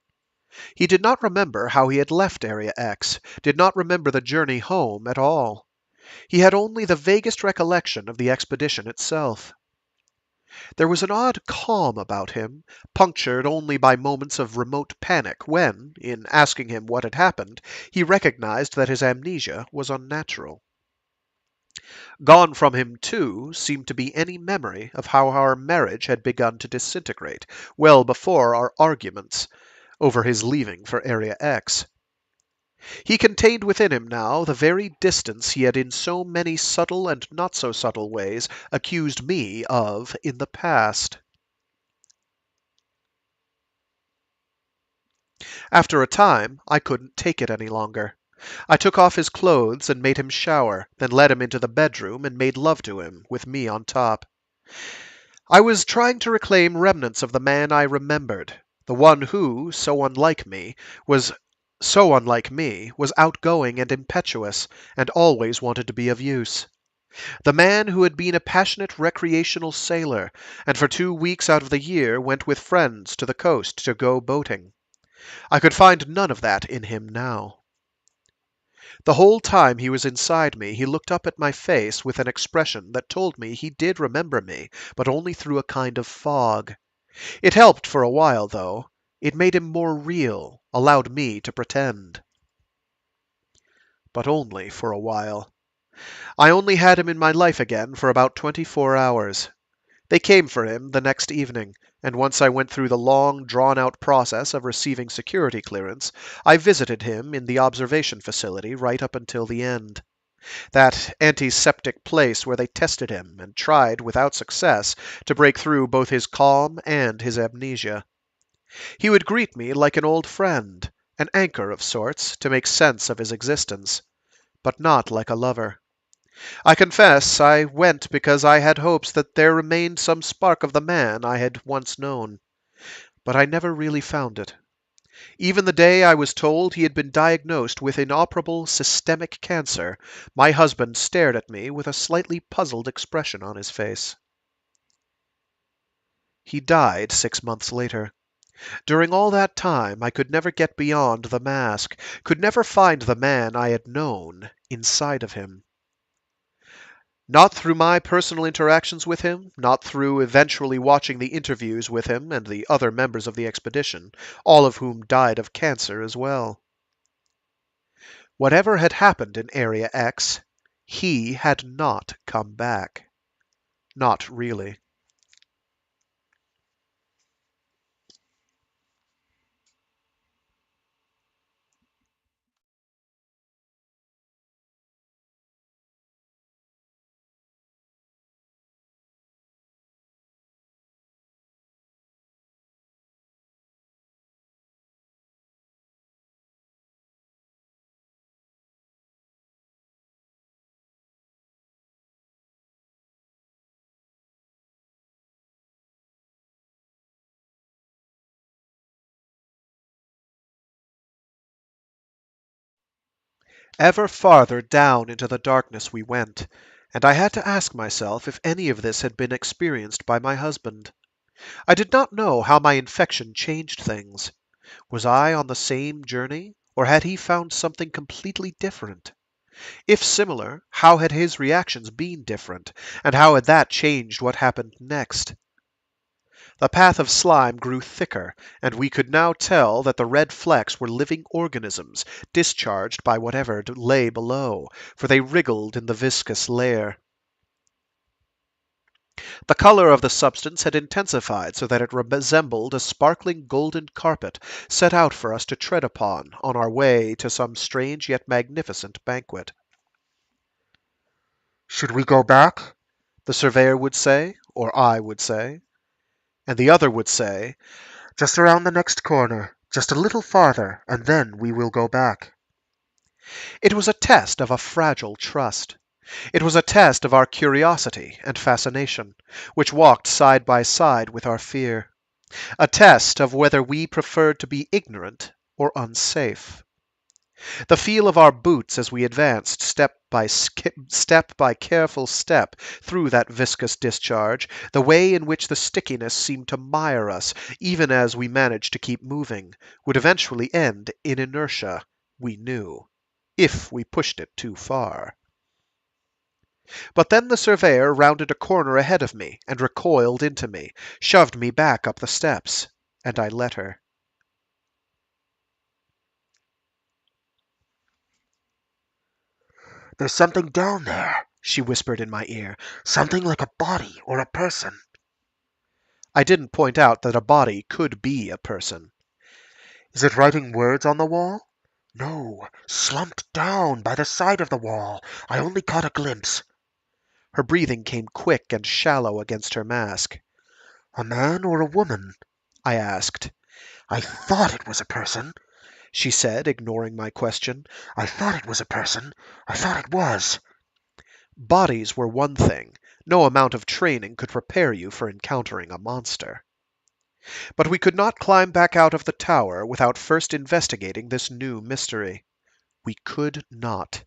He did not remember how he had left Area X, did not remember the journey home at all. He had only the vaguest recollection of the expedition itself. There was an odd calm about him, punctured only by moments of remote panic when, in asking him what had happened, he recognized that his amnesia was unnatural. Gone from him, too, seemed to be any memory of how our marriage had begun to disintegrate, well before our arguments over his leaving for Area X. He contained within him now the very distance he had in so many subtle and not so subtle ways accused me of in the past. After a time, I couldn't take it any longer. I took off his clothes and made him shower, then led him into the bedroom and made love to him, with me on top. I was trying to reclaim remnants of the man I remembered, the one who, so unlike me, was outgoing and impetuous, and always wanted to be of use. The man who had been a passionate recreational sailor, and for 2 weeks out of the year went with friends to the coast to go boating. I could find none of that in him now. The whole time he was inside me, he looked up at my face with an expression that told me he did remember me, but only through a kind of fog. It helped for a while, though. It made him more real, allowed me to pretend. But only for a while. I only had him in my life again for about 24 hours. They came for him the next evening, and once I went through the long, drawn-out process of receiving security clearance, I visited him in the observation facility right up until the end. That antiseptic place where they tested him and tried, without success, to break through both his calm and his amnesia. He would greet me like an old friend, an anchor of sorts, to make sense of his existence, but not like a lover. I confess I went because I had hopes that there remained some spark of the man I had once known, but I never really found it. Even the day I was told he had been diagnosed with inoperable systemic cancer, my husband stared at me with a slightly puzzled expression on his face. He died 6 months later. During all that time, I could never get beyond the mask, could never find the man I had known inside of him. Not through my personal interactions with him, not through eventually watching the interviews with him and the other members of the expedition, all of whom died of cancer as well. Whatever had happened in Area X, he had not come back. Not really. Ever farther down into the darkness we went, and I had to ask myself if any of this had been experienced by my husband. I did not know how my infection changed things. Was I on the same journey, or had he found something completely different? If similar, how had his reactions been different, and how had that changed what happened next? The path of slime grew thicker, and we could now tell that the red flecks were living organisms, discharged by whatever lay below, for they wriggled in the viscous layer. The color of the substance had intensified so that it resembled a sparkling golden carpet set out for us to tread upon on our way to some strange yet magnificent banquet. Should we go back? The surveyor would say, or I would say, and the other would say, Just around the next corner, just a little farther, and then we will go back. it was a test of a fragile trust. It was a test of our curiosity and fascination, which walked side by side with our fear. A test of whether we preferred to be ignorant or unsafe. The feel of our boots as we advanced step by careful step through that viscous discharge, the way in which the stickiness seemed to mire us even as we managed to keep moving, would eventually end in inertia, we knew, if we pushed it too far. But then the surveyor rounded a corner ahead of me and recoiled into me, shoved me back up the steps, and I let her. There's something down there, she whispered in my ear. Something like a body or a person. I didn't point out that a body could be a person. Is it writing words on the wall? No, slumped down by the side of the wall. I only caught a glimpse. Her breathing came quick and shallow against her mask. A man or a woman? I asked. I thought it was a person, She said, ignoring my question. I thought it was a person. I thought it was. Bodies were one thing. No amount of training could prepare you for encountering a monster. But we could not climb back out of the tower without first investigating this new mystery. We could not.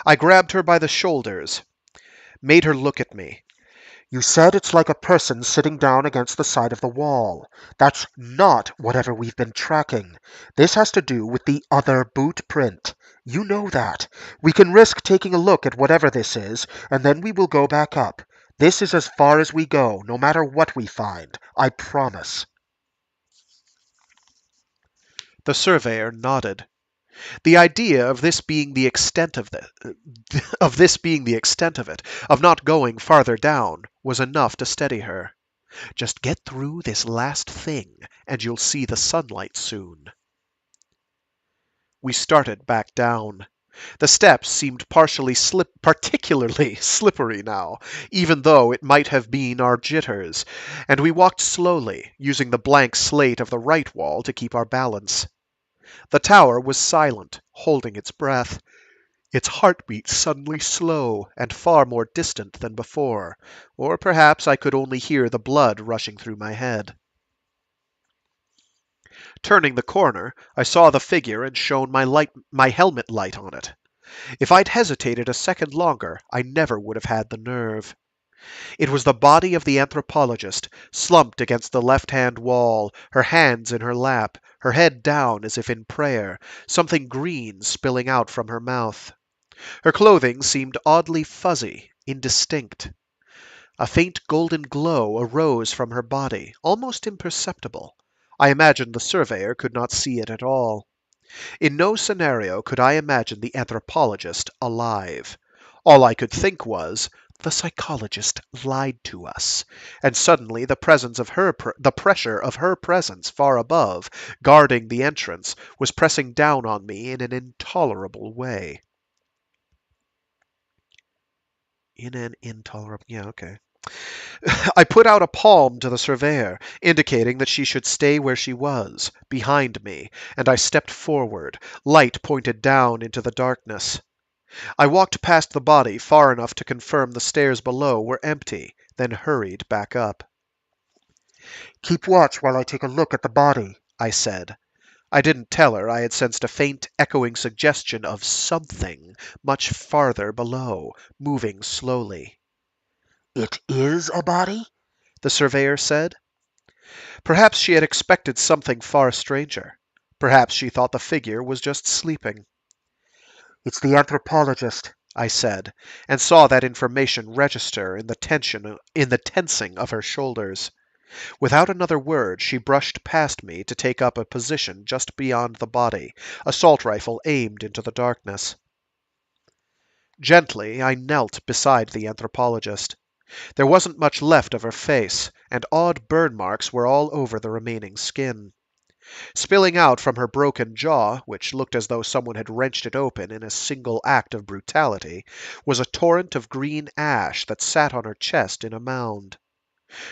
I grabbed her by the shoulders. made her look at me. You said it's like a person sitting down against the side of the wall. That's not whatever we've been tracking. This has to do with the other boot print. You know that. We can risk taking a look at whatever this is, and then we will go back up. This is as far as we go, no matter what we find. I promise. The surveyor nodded. The idea of this being the extent of of this being the extent of it, of not going farther down, was enough to steady her. Just get through this last thing, and you'll see the sunlight soon. We started back down. The steps seemed particularly slippery now, even though it might have been our jitters, and we walked slowly, using the blank slate of the right wall to keep our balance. The tower was silent, holding its breath, its heartbeat suddenly slow and far more distant than before, or perhaps I could only hear the blood rushing through my head. Turning the corner, I saw the figure and shone my helmet light on it. If I'd hesitated a second longer, I never would have had the nerve. It was the body of the anthropologist, slumped against the left-hand wall, her hands in her lap, her head down as if in prayer, something green spilling out from her mouth. Her clothing seemed oddly fuzzy, indistinct. A faint golden glow arose from her body, almost imperceptible. I imagined the surveyor could not see it at all. In no scenario could I imagine the anthropologist alive. All I could think was, the psychologist lied to us, and suddenly the pressure of her presence far above, guarding the entrance, was pressing down on me in an intolerable way. Yeah, okay. I put out a palm to the surveyor, indicating that she should stay where she was, behind me, and I stepped forward, light pointed down into the darkness. I walked past the body far enough to confirm the stairs below were empty, then hurried back up. Keep watch while I take a look at the body, I said. I didn't tell her I had sensed a faint, echoing suggestion of something much farther below, moving slowly. It is a body? The surveyor said. Perhaps she had expected something far stranger. Perhaps she thought the figure was just sleeping. It's the anthropologist, I said, and saw that information register in the tensing of her shoulders. Without another word, she brushed past me to take up a position just beyond the body, assault rifle aimed into the darkness. Gently, I knelt beside the anthropologist. There wasn't much left of her face, and odd burn marks were all over the remaining skin. Spilling out from her broken jaw, which looked as though someone had wrenched it open in a single act of brutality, was a torrent of green ash that sat on her chest in a mound.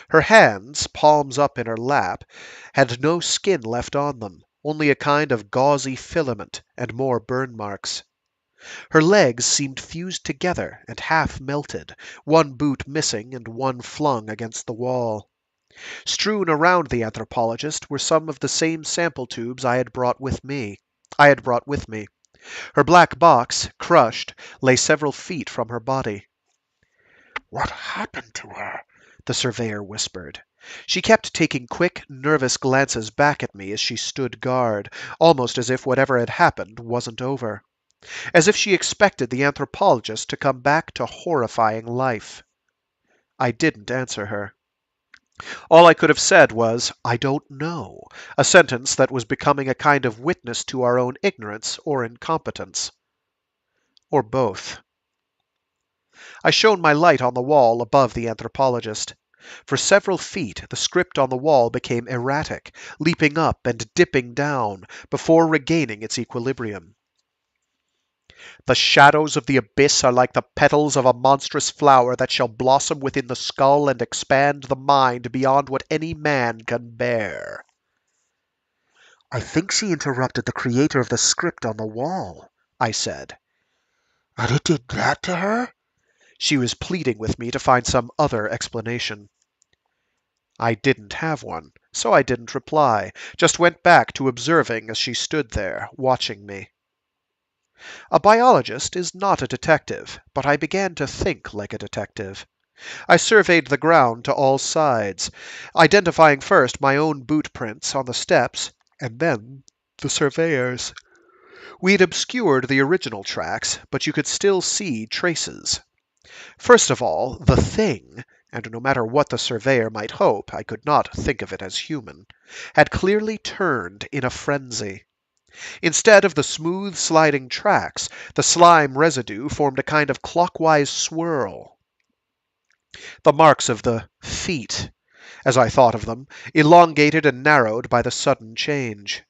Her hands, palms up in her lap, had no skin left on them, only a kind of gauzy filament and more burn marks. Her legs seemed fused together and half melted, one boot missing and one flung against the wall. Strewn around the anthropologist were some of the same sample tubes I had brought with me. Her black box, crushed, lay several feet from her body. What happened to her? The surveyor whispered. She kept taking quick, nervous glances back at me as she stood guard, almost as if whatever had happened wasn't over. As if she expected the anthropologist to come back to horrifying life. I didn't answer her. All I could have said was, I don't know, a sentence that was becoming a kind of witness to our own ignorance or incompetence. Or both. I shone my light on the wall above the anthropologist. For several feet, the script on the wall became erratic, leaping up and dipping down, before regaining its equilibrium. The shadows of the abyss are like the petals of a monstrous flower that shall blossom within the skull and expand the mind beyond what any man can bear. I think she interrupted the creator of the script on the wall, I said. And it did that to her? She was pleading with me to find some other explanation. I didn't have one, so I didn't reply, just went back to observing as she stood there, watching me. A biologist is not a detective, but I began to think like a detective. I surveyed the ground to all sides, identifying first my own boot prints on the steps, and then the surveyor's. We'd obscured the original tracks, but you could still see traces. First of all, the thing, and no matter what the surveyor might hope, I could not think of it as human, had clearly turned in a frenzy. Instead of the smooth sliding tracks, the slime residue formed a kind of clockwise swirl. The marks of the feet, as I thought of them, elongated and narrowed by the sudden change.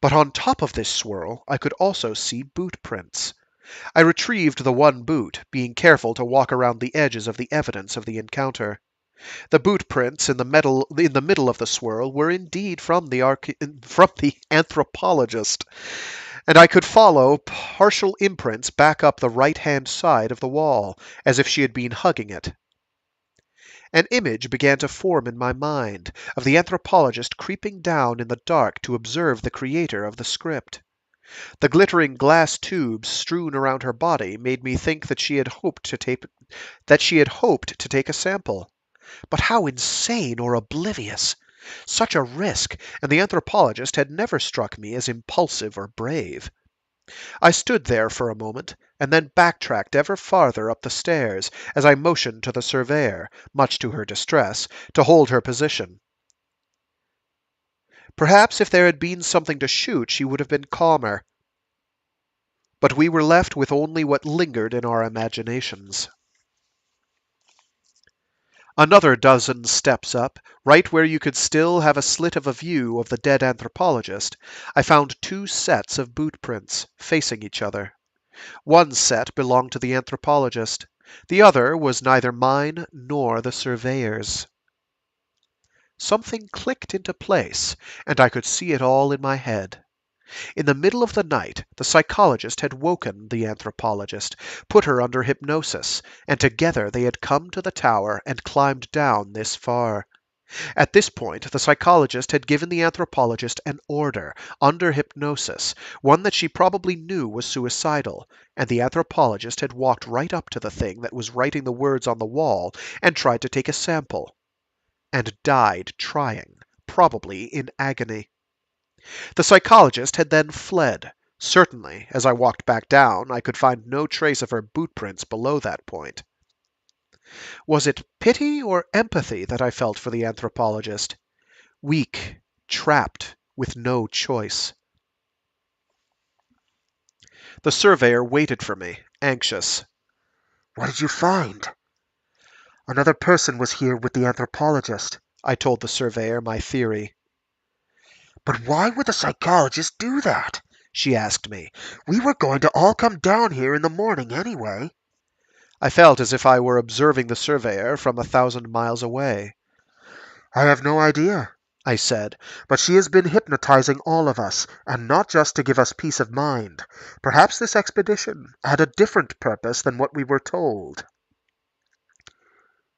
But on top of this swirl I could also see boot prints. I retrieved the one boot, being careful to walk around the edges of the evidence of the encounter. The boot prints in the middle of the swirl were indeed from the anthropologist, and I could follow partial imprints back up the right-hand side of the wall, as if she had been hugging it. An image began to form in my mind of the anthropologist creeping down in the dark to observe the creator of the script. The glittering glass tubes strewn around her body made me think that she had hoped to take a sample. But how insane or oblivious! Such a risk, and the anthropologist had never struck me as impulsive or brave. I stood there for a moment, and then backtracked ever farther up the stairs, as I motioned to the surveyor, much to her distress, to hold her position. Perhaps if there had been something to shoot she would have been calmer, but we were left with only what lingered in our imaginations. Another dozen steps up, right where you could still have a slit of a view of the dead anthropologist, I found two sets of boot prints, facing each other. One set belonged to the anthropologist. The other was neither mine nor the surveyor's. Something clicked into place, and I could see it all in my head. In the middle of the night, the psychologist had woken the anthropologist, put her under hypnosis, and together they had come to the tower and climbed down this far. At this point, the psychologist had given the anthropologist an order, under hypnosis, one that she probably knew was suicidal, and the anthropologist had walked right up to the thing that was writing the words on the wall and tried to take a sample, and died trying, probably in agony. The psychologist had then fled. Certainly, as I walked back down, I could find no trace of her boot prints below that point. Was it pity or empathy that I felt for the anthropologist? Weak, trapped, with no choice. The surveyor waited for me, anxious. What did you find? Another person was here with the anthropologist. I told the surveyor my theory. But why would the psychologist do that? She asked me. We were going to all come down here in the morning anyway. I felt as if I were observing the surveyor from 1,000 miles away. I have no idea, I said. but she has been hypnotizing all of us, and not just to give us peace of mind. Perhaps this expedition had a different purpose than what we were told.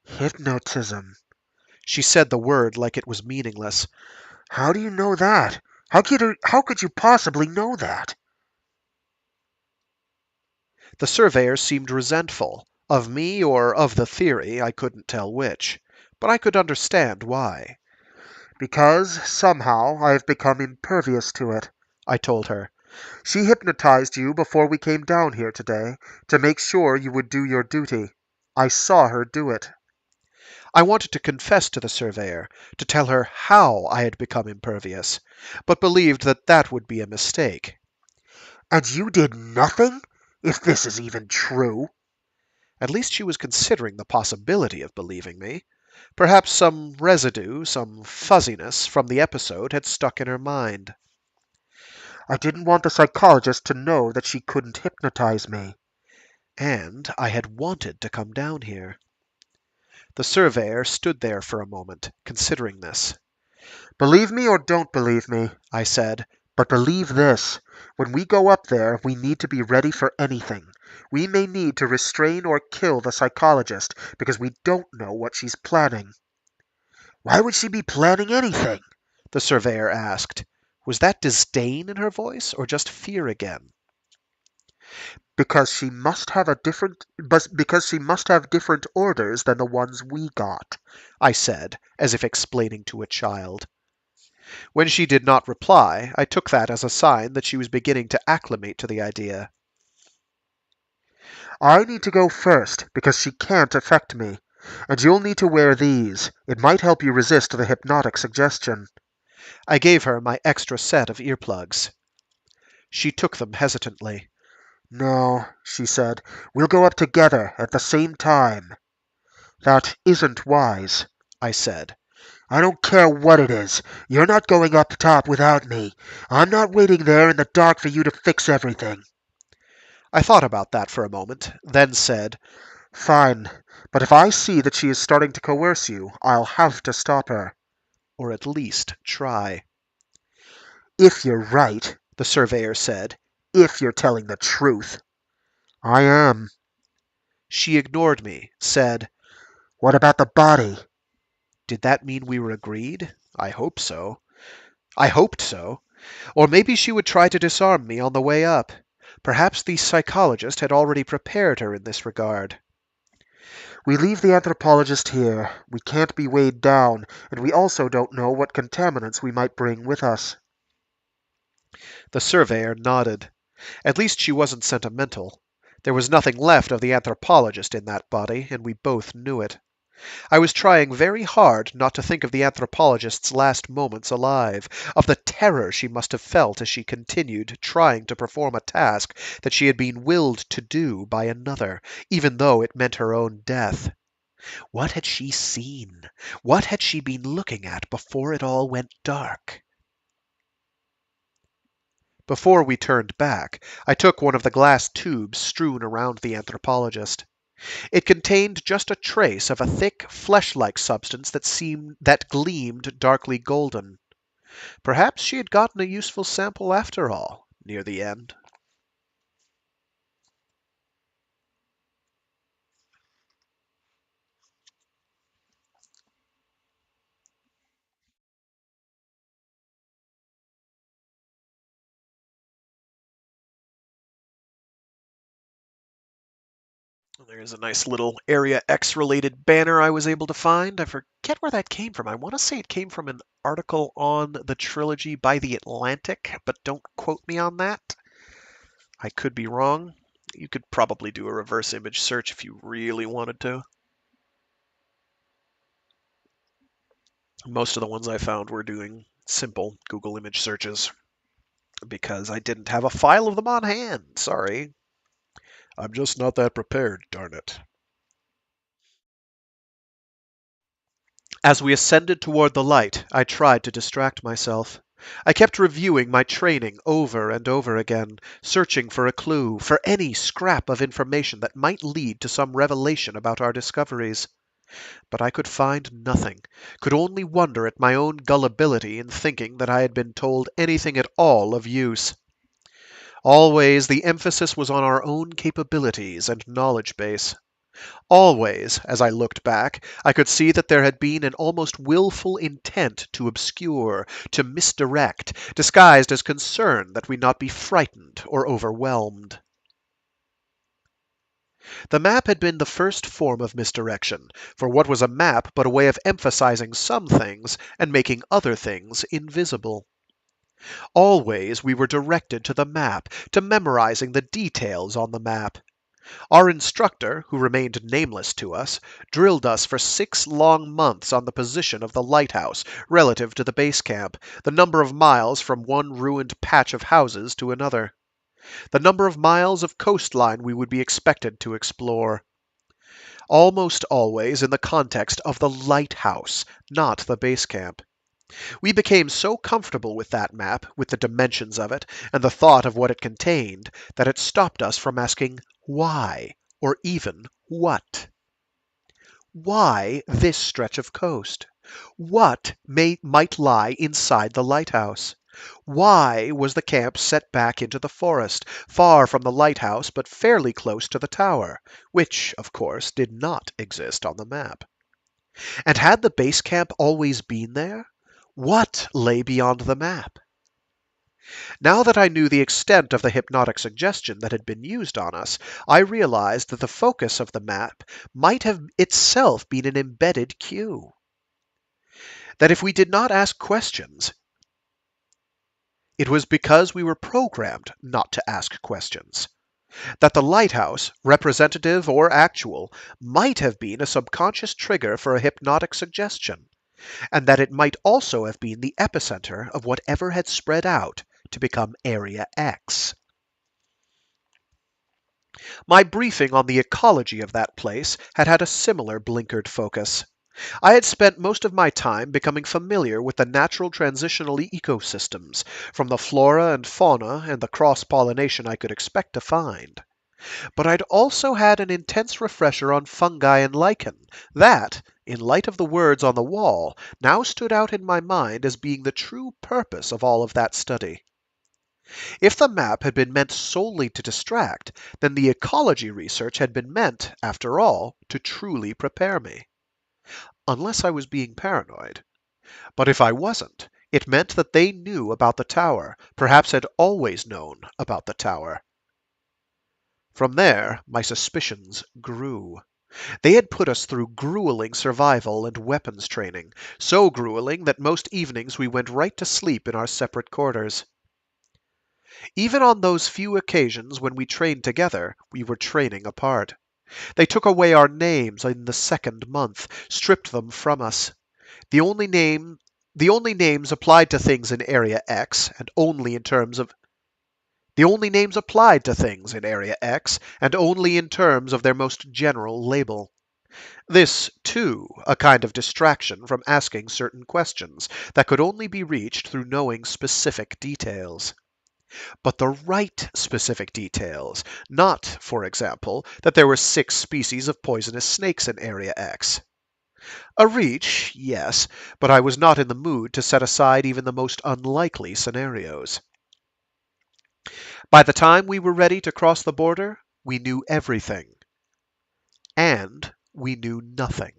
Hypnotism. She said the word like it was meaningless. How do you know that? How could you possibly know that? The surveyor seemed resentful. Of me or of the theory, I couldn't tell which. But I could understand why. Because, somehow, I have become impervious to it. I told her. She hypnotized you before we came down here today, to make sure you would do your duty. I saw her do it. I wanted to confess to the surveyor, to tell her how I had become impervious, but believed that that would be a mistake. And you did nothing? If this is even true. At least she was considering the possibility of believing me. Perhaps some residue, some fuzziness from the episode had stuck in her mind. I didn't want the psychologist to know that she couldn't hypnotize me. And I had wanted to come down here. The surveyor stood there for a moment, considering this. Believe me or don't believe me, I said. but believe this. When we go up there, we need to be ready for anything. We may need to restrain or kill the psychologist because we don't know what she's planning. Why would she be planning anything? The surveyor asked. Was that disdain in her voice, or just fear again? Because she must have different orders than the ones we got, I said, as if explaining to a child. When she did not reply, I took that as a sign that she was beginning to acclimate to the idea. I need to go first because she can't affect me. And you'll need to wear these. It might help you resist the hypnotic suggestion. I gave her my extra set of earplugs. She took them hesitantly. No, she said. We'll go up together at the same time. That isn't wise. I said. I don't care what it is. You're not going up top without me. I'm not waiting there in the dark for you to fix everything. I thought about that for a moment, then said, Fine. But if I see that she is starting to coerce you, I'll have to stop her. or at least try, If you're right. the surveyor said. If you're telling the truth. I am. She ignored me, said, What about the body? Did that mean we were agreed? I hope so. I hoped so. Or maybe she would try to disarm me on the way up. Perhaps the psychologist had already prepared her in this regard. We leave the anthropologist here. We can't be weighed down, and we also don't know what contaminants we might bring with us. The surveyor nodded. At least she wasn't sentimental. There was nothing left of the anthropologist in that body, and we both knew it. I was trying very hard not to think of the anthropologist's last moments alive, of the terror she must have felt as she continued trying to perform a task that she had been willed to do by another, even though it meant her own death. What had she seen? What had she been looking at before it all went dark? Before we turned back, I took one of the glass tubes strewn around the anthropologist. It contained just a trace of a thick, flesh-like substance that gleamed darkly golden. Perhaps she had gotten a useful sample after all, near the end. There's a nice little Area X related banner I was able to find. I forget where that came from. I want to say it came from an article on the trilogy by The Atlantic, but don't quote me on that. I could be wrong. You could probably do a reverse image search if you really wanted to. Most of the ones I found were doing simple Google image searches because I didn't have a file of them on hand. Sorry. I'm just not that prepared, darn it. As we ascended toward the light, I tried to distract myself. I kept reviewing my training over and over again, searching for a clue, for any scrap of information that might lead to some revelation about our discoveries. But I could find nothing, could only wonder at my own gullibility in thinking that I had been told anything at all of use. Always the emphasis was on our own capabilities and knowledge base. Always, as I looked back, I could see that there had been an almost willful intent to obscure, to misdirect, disguised as concern that we not be frightened or overwhelmed. The map had been the first form of misdirection, for what was a map but a way of emphasizing some things and making other things invisible? Always we were directed to the map, to memorizing the details on the map. Our instructor, who remained nameless to us, drilled us for 6 long months on the position of the lighthouse relative to the base camp, the number of miles from one ruined patch of houses to another, the number of miles of coastline we would be expected to explore. Almost always in the context of the lighthouse, not the base camp. We became so comfortable with that map, with the dimensions of it, and the thought of what it contained, that it stopped us from asking why, or even what. Why this stretch of coast? What might lie inside the lighthouse? Why was the camp set back into the forest, far from the lighthouse but fairly close to the tower, which, of course, did not exist on the map? And had the base camp always been there? What lay beyond the map? Now that I knew the extent of the hypnotic suggestion that had been used on us, I realized that the focus of the map might have itself been an embedded cue. That if we did not ask questions, it was because we were programmed not to ask questions. That the lighthouse, representative or actual, might have been a subconscious trigger for a hypnotic suggestion, and that it might also have been the epicenter of whatever had spread out to become Area X. My briefing on the ecology of that place had had a similar blinkered focus. I had spent most of my time becoming familiar with the natural transitional ecosystems, from the flora and fauna and the cross-pollination I could expect to find. But I'd also had an intense refresher on fungi and lichen that, in light of the words on the wall, now stood out in my mind as being the true purpose of all of that study. If the map had been meant solely to distract, then the ecology research had been meant, after all, to truly prepare me. Unless I was being paranoid. But if I wasn't, it meant that they knew about the tower, perhaps had always known about the tower. From there, my suspicions grew. They had put us through grueling survival and weapons training, so grueling that most evenings we went right to sleep in our separate quarters. Even on those few occasions when we trained together, we were training apart. They took away our names in the second month, stripped them from us. The only name the only names applied to things in Area X and only in terms of the only names applied to things in Area X and only in terms of their most general label. This, too, a kind of distraction from asking certain questions that could only be reached through knowing specific details. But the right specific details, not, for example, that there were 6 species of poisonous snakes in Area X. A reach, yes, but I was not in the mood to set aside even the most unlikely scenarios. By the time we were ready to cross the border, we knew everything. And we knew nothing.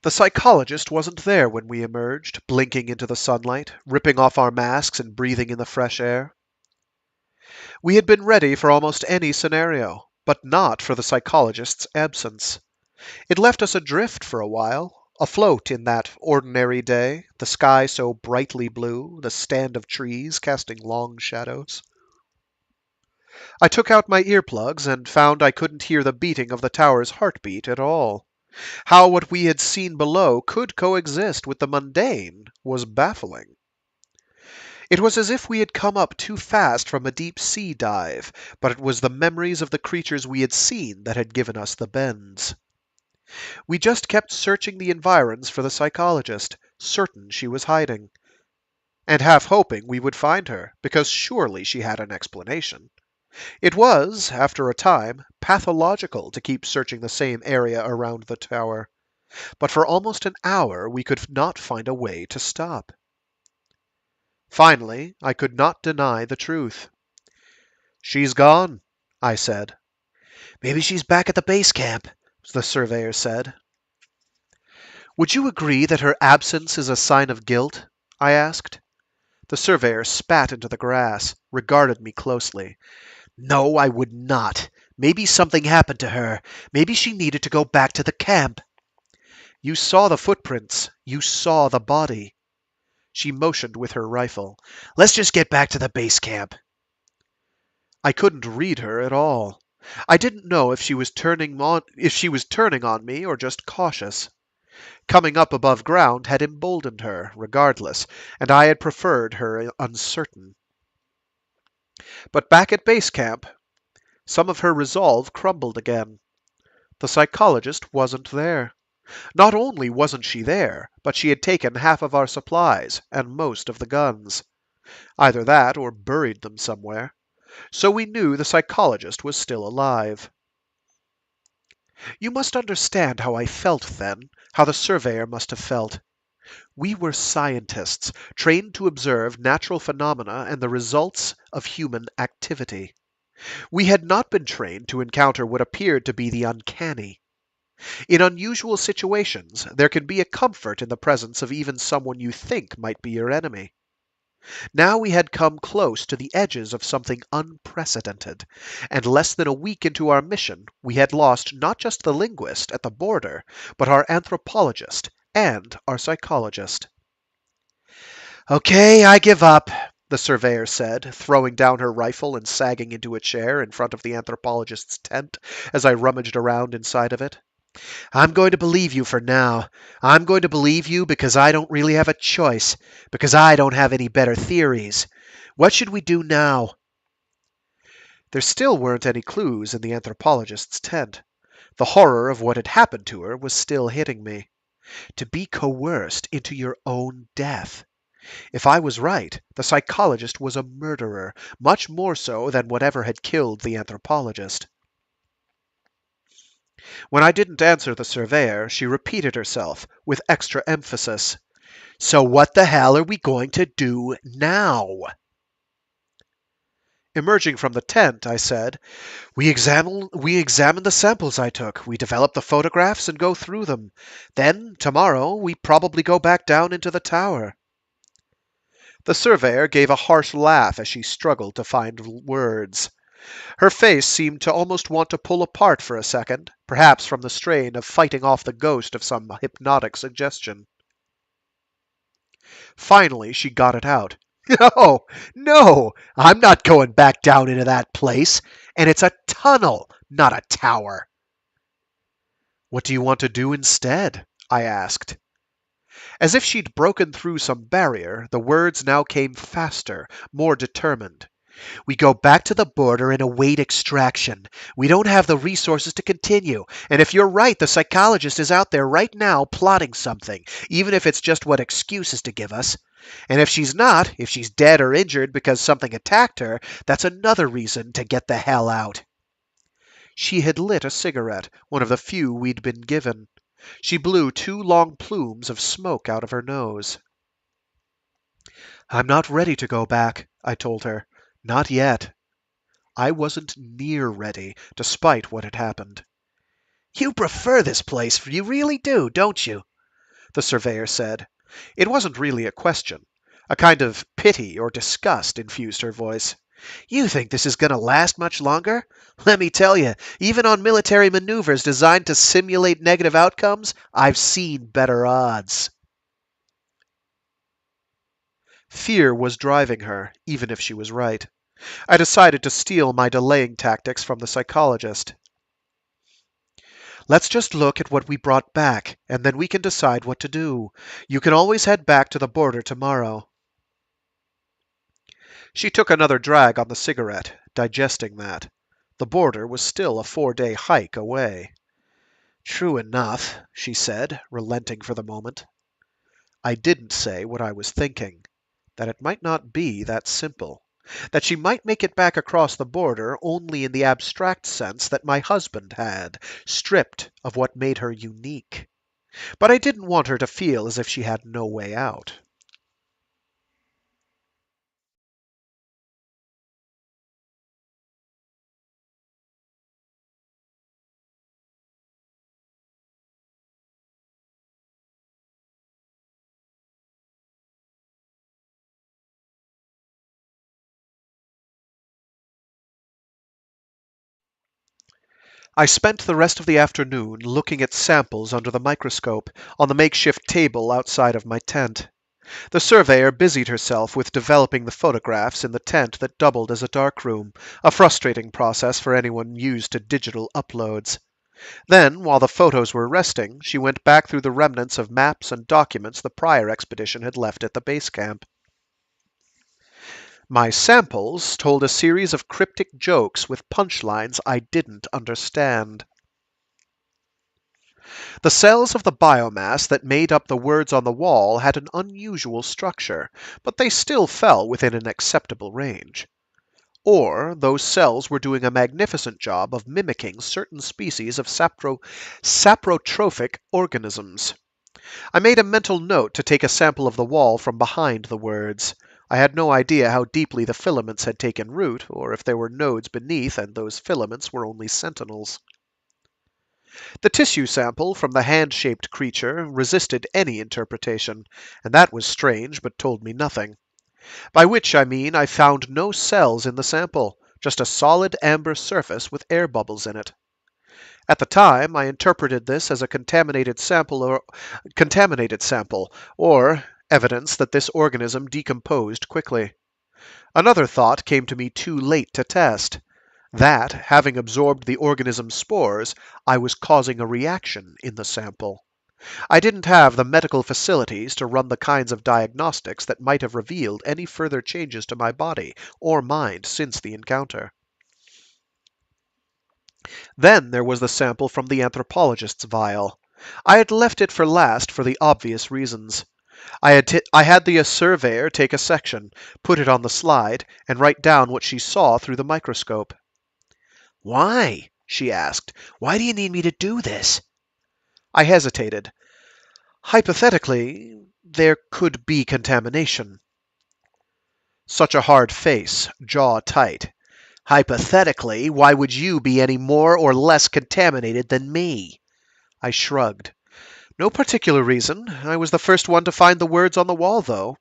The psychologist wasn't there when we emerged, blinking into the sunlight, ripping off our masks and breathing in the fresh air. We had been ready for almost any scenario, but not for the psychologist's absence. It left us adrift for a while, afloat in that ordinary day, the sky so brightly blue, the stand of trees casting long shadows. I took out my earplugs and found I couldn't hear the beating of the tower's heartbeat at all. How what we had seen below could coexist with the mundane was baffling. It was as if we had come up too fast from a deep sea dive, but it was the memories of the creatures we had seen that had given us the bends. We just kept searching the environs for the psychologist, certain she was hiding, and half hoping we would find her, because surely she had an explanation. It was, after a time, pathological to keep searching the same area around the tower, but for almost an hour we could not find a way to stop. Finally, I could not deny the truth. "She's gone," I said. "Maybe she's back at the base camp," the surveyor said. "Would you agree that her absence is a sign of guilt?" I asked. The surveyor spat into the grass, regarded me closely. "No, I would not. Maybe something happened to her. Maybe she needed to go back to the camp." "You saw the footprints. You saw the body." She motioned with her rifle. "Let's just get back to the base camp." I couldn't read her at all. I didn't know if she was turning on me or just cautious. Coming up above ground had emboldened her, regardless, and I had preferred her uncertain. But back at base camp, some of her resolve crumbled again. The psychologist wasn't there. Not only wasn't she there, but she had taken half of our supplies and most of the guns. Either that or buried them somewhere. So we knew the psychologist was still alive. You must understand how I felt then, how the surveyor must have felt. We were scientists, trained to observe natural phenomena and the results of human activity. We had not been trained to encounter what appeared to be the uncanny. In unusual situations, there can be a comfort in the presence of even someone you think might be your enemy. Now we had come close to the edges of something unprecedented, and less than a week into our mission, we had lost not just the linguist at the border, but our anthropologist and our psychologist. Okay, I give up, the surveyor said, throwing down her rifle and sagging into a chair in front of the anthropologist's tent as I rummaged around inside of it. I'm going to believe you for now. I'm going to believe you because I don't really have a choice, because I don't have any better theories. What should we do now? There still weren't any clues in the anthropologist's tent. The horror of what had happened to her was still hitting me. To be coerced into your own death. If I was right, the psychologist was a murderer, much more so than whatever had killed the anthropologist. When I didn't answer the surveyor, she repeated herself with extra emphasis. So what the hell are we going to do now? Emerging from the tent, I said, we examine the samples I took. We develop the photographs and go through them. Then, tomorrow, we probably go back down into the tower. The surveyor gave a harsh laugh as she struggled to find words. Her face seemed to almost want to pull apart for a second, perhaps from the strain of fighting off the ghost of some hypnotic suggestion. Finally, she got it out. No, no, I'm not going back down into that place. And it's a tunnel, not a tower. What do you want to do instead? I asked. As if she'd broken through some barrier, the words now came faster, more determined. We go back to the border and await extraction. We don't have the resources to continue. And if you're right, the psychologist is out there right now plotting something, even if it's just what excuses to give us. And if she's not, if she's dead or injured because something attacked her, that's another reason to get the hell out. She had lit a cigarette, one of the few we'd been given. She blew two long plumes of smoke out of her nose. I'm not ready to go back, I told her. Not yet. I wasn't near ready, despite what had happened. You prefer this place, you really do, don't you? The surveyor said. It wasn't really a question. A kind of pity or disgust infused her voice. You think this is going to last much longer? Let me tell you, even on military maneuvers designed to simulate negative outcomes, I've seen better odds. Fear was driving her, even if she was right. I decided to steal my delaying tactics from the psychologist. Let's just look at what we brought back, and then we can decide what to do. You can always head back to the border tomorrow. She took another drag on the cigarette, digesting that. The border was still a 4-day hike away. True enough, she said, relenting for the moment. I didn't say what I was thinking, that it might not be that simple. That she might make it back across the border only in the abstract sense that my husband had, stripped of what made her unique. But I didn't want her to feel as if she had no way out. I spent the rest of the afternoon looking at samples under the microscope on the makeshift table outside of my tent. The surveyor busied herself with developing the photographs in the tent that doubled as a darkroom, a frustrating process for anyone used to digital uploads. Then, while the photos were resting, she went back through the remnants of maps and documents the prior expedition had left at the base camp. My samples told a series of cryptic jokes with punchlines I didn't understand. The cells of the biomass that made up the words on the wall had an unusual structure, but they still fell within an acceptable range. Or those cells were doing a magnificent job of mimicking certain species of saprotrophic organisms. I made a mental note to take a sample of the wall from behind the words. I had no idea how deeply the filaments had taken root, or if there were nodes beneath and those filaments were only sentinels. The tissue sample from the hand-shaped creature resisted any interpretation, and that was strange, but told me nothing. By which I mean I found no cells in the sample, just a solid amber surface with air bubbles in it. At the time, I interpreted this as a contaminated sample, or evidence that this organism decomposed quickly. Another thought came to me too late to test. That, having absorbed the organism's spores, I was causing a reaction in the sample. I didn't have the medical facilities to run the kinds of diagnostics that might have revealed any further changes to my body or mind since the encounter. Then there was the sample from the anthropologist's vial. I had left it for last for the obvious reasons. I had the surveyor take a section, put it on the slide, and write down what she saw through the microscope. Why? She asked. Why do you need me to do this? I hesitated. Hypothetically, there could be contamination. Such a hard face, jaw tight. Hypothetically, why would you be any more or less contaminated than me? I shrugged. No particular reason. I was the first one to find the words on the wall, though.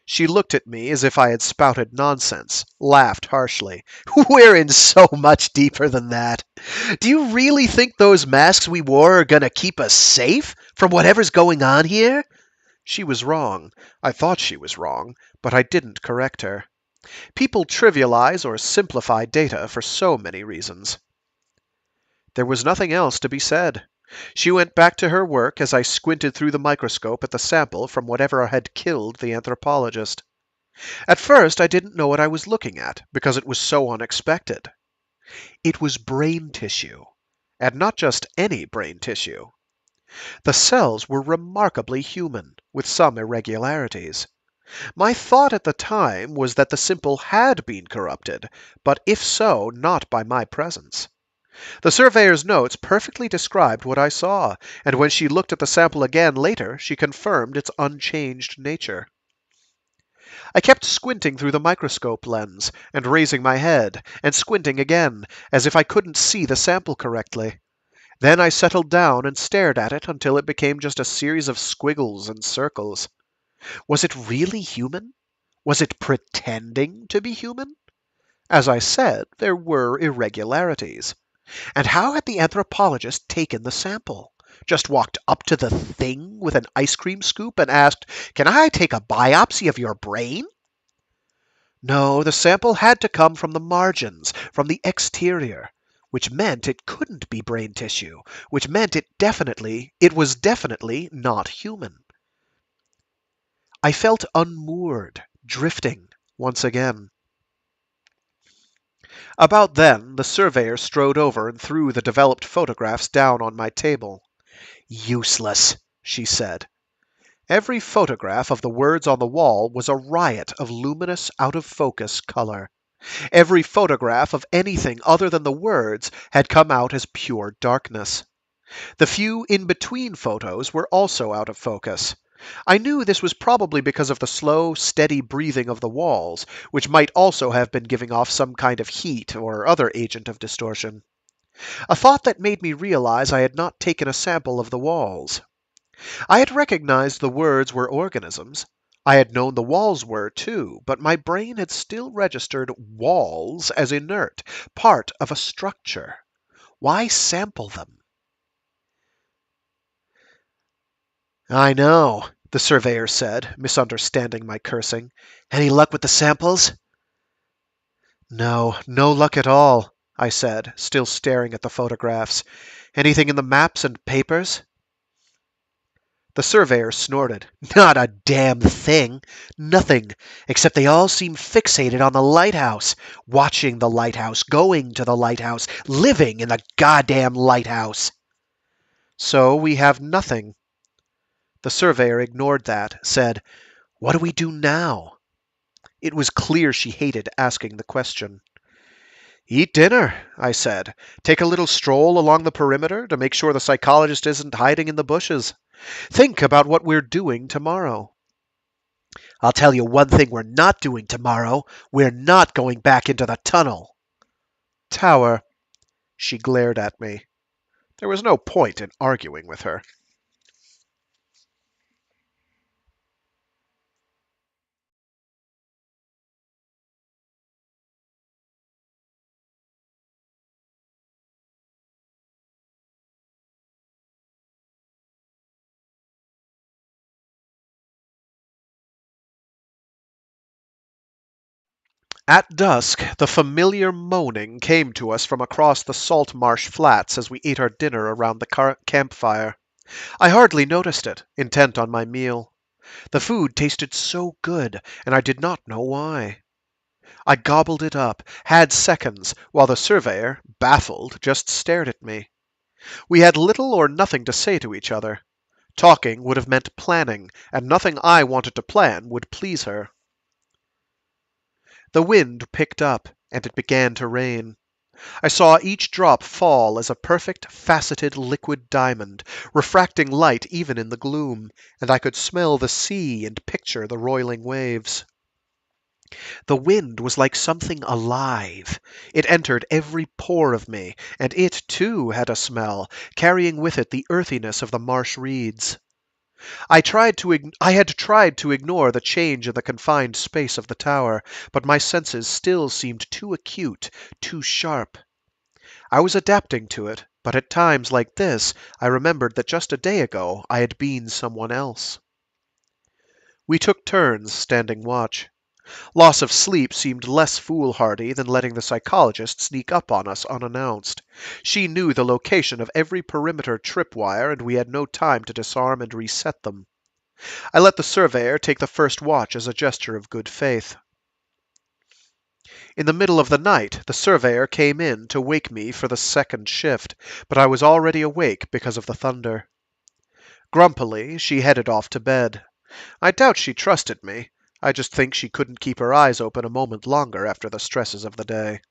She looked at me as if I had spouted nonsense, laughed harshly. We're in so much deeper than that. Do you really think those masks we wore are going to keep us safe from whatever's going on here? She was wrong. I thought she was wrong, but I didn't correct her. People trivialize or simplify data for so many reasons. There was nothing else to be said. She went back to her work as I squinted through the microscope at the sample from whatever had killed the anthropologist. At first I didn't know what I was looking at, because it was so unexpected. It was brain tissue, and not just any brain tissue. The cells were remarkably human, with some irregularities. My thought at the time was that the sample had been corrupted, but if so, not by my presence. The surveyor's notes perfectly described what I saw, and when she looked at the sample again later, she confirmed its unchanged nature. I kept squinting through the microscope lens, and raising my head, and squinting again, as if I couldn't see the sample correctly. Then I settled down and stared at it until it became just a series of squiggles and circles. Was it really human? Was it pretending to be human? As I said, there were irregularities. And how had the anthropologist taken the sample? Just walked up to the thing with an ice cream scoop and asked, "Can I take a biopsy of your brain?" No, the sample had to come from the margins, from the exterior, which meant it couldn't be brain tissue, which meant it was definitely not human. I felt unmoored, drifting once again. About then, the surveyor strode over and threw the developed photographs down on my table. "Useless," she said. Every photograph of the words on the wall was a riot of luminous, out-of-focus color. Every photograph of anything other than the words had come out as pure darkness. The few in-between photos were also out of focus. I knew this was probably because of the slow, steady breathing of the walls, which might also have been giving off some kind of heat or other agent of distortion. A thought that made me realize I had not taken a sample of the walls. I had recognized the words were organisms. I had known the walls were, too, but my brain had still registered walls as inert, part of a structure. Why sample them? "I know," the surveyor said, misunderstanding my cursing. "Any luck with the samples?" "No, no luck at all," I said, still staring at the photographs. "Anything in the maps and papers?" The surveyor snorted. "Not a damn thing. Nothing, except they all seem fixated on the lighthouse, watching the lighthouse, going to the lighthouse, living in the goddamn lighthouse." "So we have nothing." The surveyor ignored that, said, "What do we do now?" It was clear she hated asking the question. Eat dinner, I said. Take a little stroll along the perimeter to make sure the psychologist isn't hiding in the bushes. Think about what we're doing tomorrow. I'll tell you one thing we're not doing tomorrow. We're not going back into the tunnel. Tower. She glared at me. There was no point in arguing with her. At dusk, the familiar moaning came to us from across the salt marsh flats as we ate our dinner around the campfire. I hardly noticed it, intent on my meal. The food tasted so good, and I did not know why. I gobbled it up, had seconds, while the surveyor, baffled, just stared at me. We had little or nothing to say to each other. Talking would have meant planning, and nothing I wanted to plan would please her. The wind picked up, and it began to rain. I saw each drop fall as a perfect, faceted liquid diamond, refracting light even in the gloom, and I could smell the sea and picture the roiling waves. The wind was like something alive. It entered every pore of me, and it, too, had a smell, carrying with it the earthiness of the marsh reeds. I had tried to ignore the change in the confined space of the tower, but my senses still seemed too acute, too sharp. I was adapting to it, but at times like this I remembered that just a day ago I had been someone else. We took turns standing watch. Loss of sleep seemed less foolhardy than letting the psychologist sneak up on us unannounced. She knew the location of every perimeter tripwire, and we had no time to disarm and reset them. I let the surveyor take the first watch as a gesture of good faith. In the middle of the night, the surveyor came in to wake me for the second shift, but I was already awake because of the thunder. Grumpily, she headed off to bed. I doubt she trusted me. I just think she couldn't keep her eyes open a moment longer after the stresses of the day.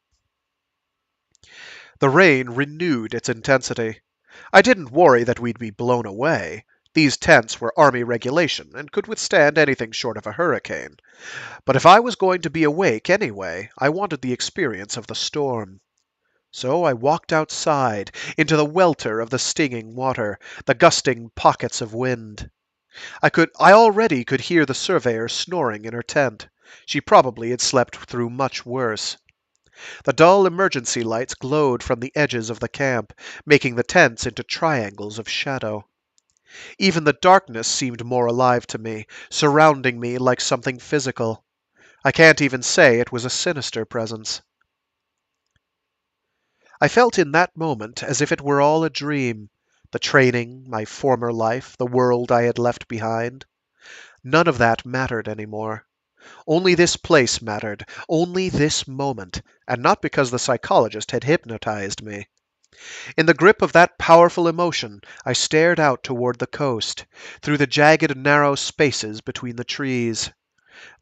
The rain renewed its intensity. I didn't worry that we'd be blown away. These tents were Army regulation and could withstand anything short of a hurricane. But if I was going to be awake anyway, I wanted the experience of the storm. So I walked outside, into the welter of the stinging water, the gusting pockets of wind. I already could hear the surveyor snoring in her tent. She probably had slept through much worse. The dull emergency lights glowed from the edges of the camp, making the tents into triangles of shadow. Even the darkness seemed more alive to me, surrounding me like something physical. I can't even say it was a sinister presence. I felt in that moment as if it were all a dream. The training, my former life, the world I had left behind. None of that mattered anymore. Only this place mattered, only this moment, and not because the psychologist had hypnotized me. In the grip of that powerful emotion, I stared out toward the coast, through the jagged narrow spaces between the trees.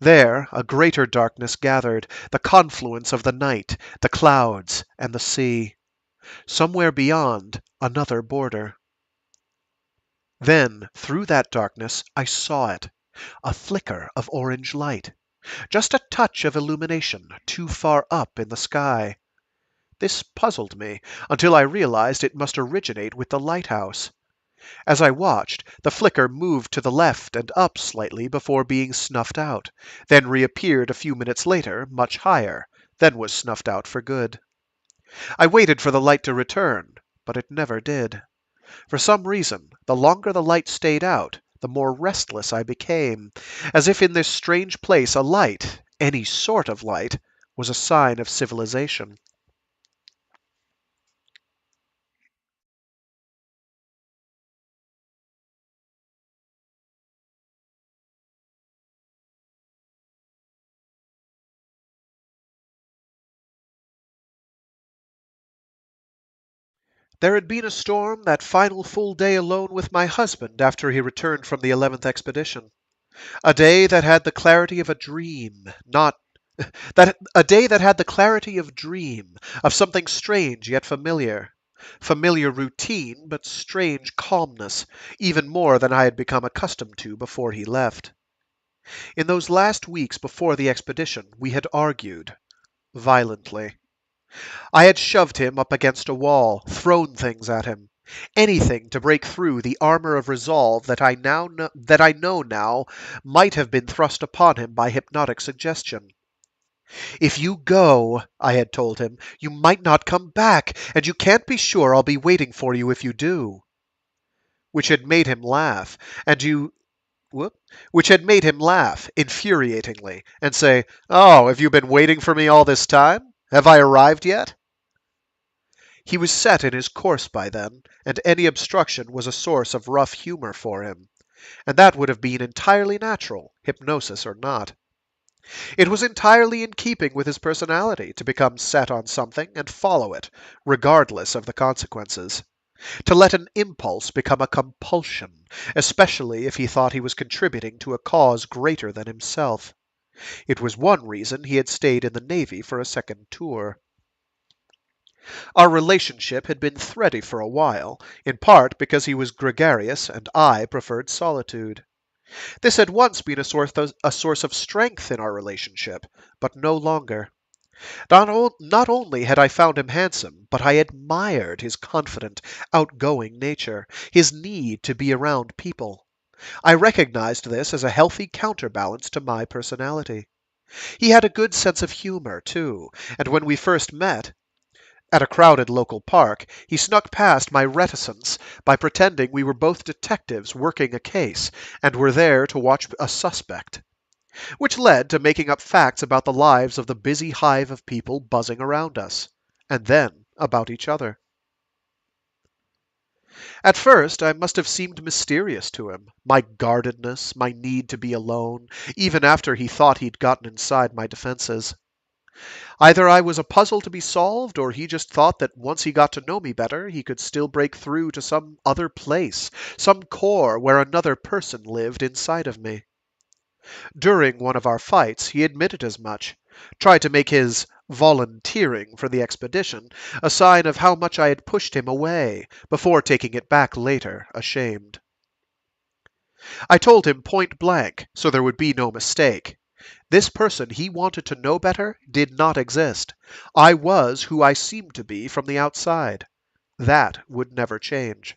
There a greater darkness gathered, the confluence of the night, the clouds, and the sea. Somewhere beyond, another border. Then, through that darkness, I saw it. A flicker of orange light. Just a touch of illumination, too far up in the sky. This puzzled me, until I realized it must originate with the lighthouse. As I watched, the flicker moved to the left and up slightly before being snuffed out, then reappeared a few minutes later, much higher, then was snuffed out for good. I waited for the light to return, but it never did. For some reason, the longer the light stayed out, the more restless I became, as if in this strange place a light, any sort of light, was a sign of civilization. There had been a storm that final full day alone with my husband after he returned from the 11th expedition. A day that had the clarity of a dream, not That a day that had the clarity of dream, of something strange yet familiar. Familiar routine, but strange calmness, even more than I had become accustomed to before he left. In those last weeks before the expedition, we had argued violently. I had shoved him up against a wall, thrown things at him. Anything to break through the armor of resolve that I know now might have been thrust upon him by hypnotic suggestion. If you go, I had told him, you might not come back, and you can't be sure I'll be waiting for you if you do. Which had made him laugh, and you whoop, which had made him laugh infuriatingly and say, "Oh, have you been waiting for me all this time? Have I arrived yet?" He was set in his course by then, and any obstruction was a source of rough humor for him, and that would have been entirely natural, hypnosis or not. It was entirely in keeping with his personality to become set on something and follow it, regardless of the consequences. To let an impulse become a compulsion, especially if he thought he was contributing to a cause greater than himself. It was one reason he had stayed in the Navy for a second tour. Our relationship had been thready for a while, in part because he was gregarious and I preferred solitude. This had once been a source of strength in our relationship, but no longer. Not only had I found him handsome, but I admired his confident, outgoing nature, his need to be around people. I recognized this as a healthy counterbalance to my personality. He had a good sense of humor, too, and when we first met, at a crowded local park, he snuck past my reticence by pretending we were both detectives working a case and were there to watch a suspect, which led to making up facts about the lives of the busy hive of people buzzing around us, and then about each other. At first, I must have seemed mysterious to him, my guardedness, my need to be alone, even after he thought he'd gotten inside my defenses. Either I was a puzzle to be solved, or he just thought that once he got to know me better, he could still break through to some other place, some core where another person lived inside of me. During one of our fights, he admitted as much, tried to make his volunteering for the expedition a sign of how much I had pushed him away, before taking it back later, ashamed. I told him point blank, so there would be no mistake. This person he wanted to know better did not exist. I was who I seemed to be from the outside. That would never change.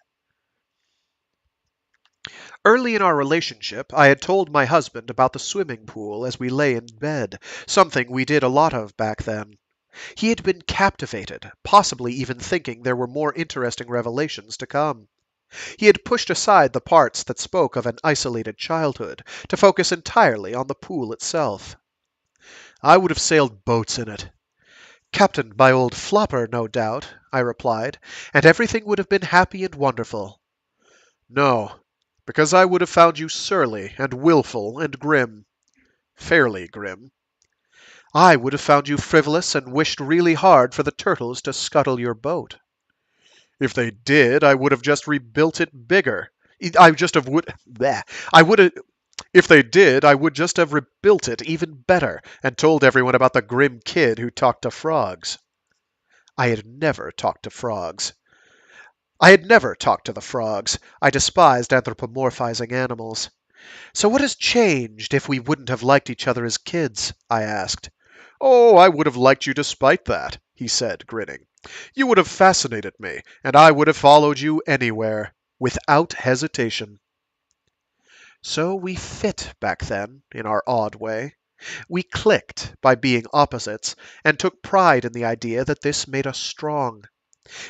Early in our relationship, I had told my husband about the swimming pool as we lay in bed, something we did a lot of back then. He had been captivated, possibly even thinking there were more interesting revelations to come. He had pushed aside the parts that spoke of an isolated childhood to focus entirely on the pool itself. I would have sailed boats in it. Captained by old Flopper, no doubt, I replied, and everything would have been happy and wonderful. No, because I would have found you surly and wilful and grim. Fairly grim. I would have found you frivolous and wished really hard for the turtles to scuttle your boat. If they did, I would have just rebuilt it bigger. I just have would bleh. I would have If they did, I would just have rebuilt it even better and told everyone about the grim kid who talked to frogs. I had never talked to frogs. I had never talked to the frogs. I despised anthropomorphizing animals. So what has changed if we wouldn't have liked each other as kids? I asked. Oh, I would have liked you despite that, he said, grinning. You would have fascinated me, and I would have followed you anywhere, without hesitation. So we fit back then, in our odd way. We clicked by being opposites, and took pride in the idea that this made us strong.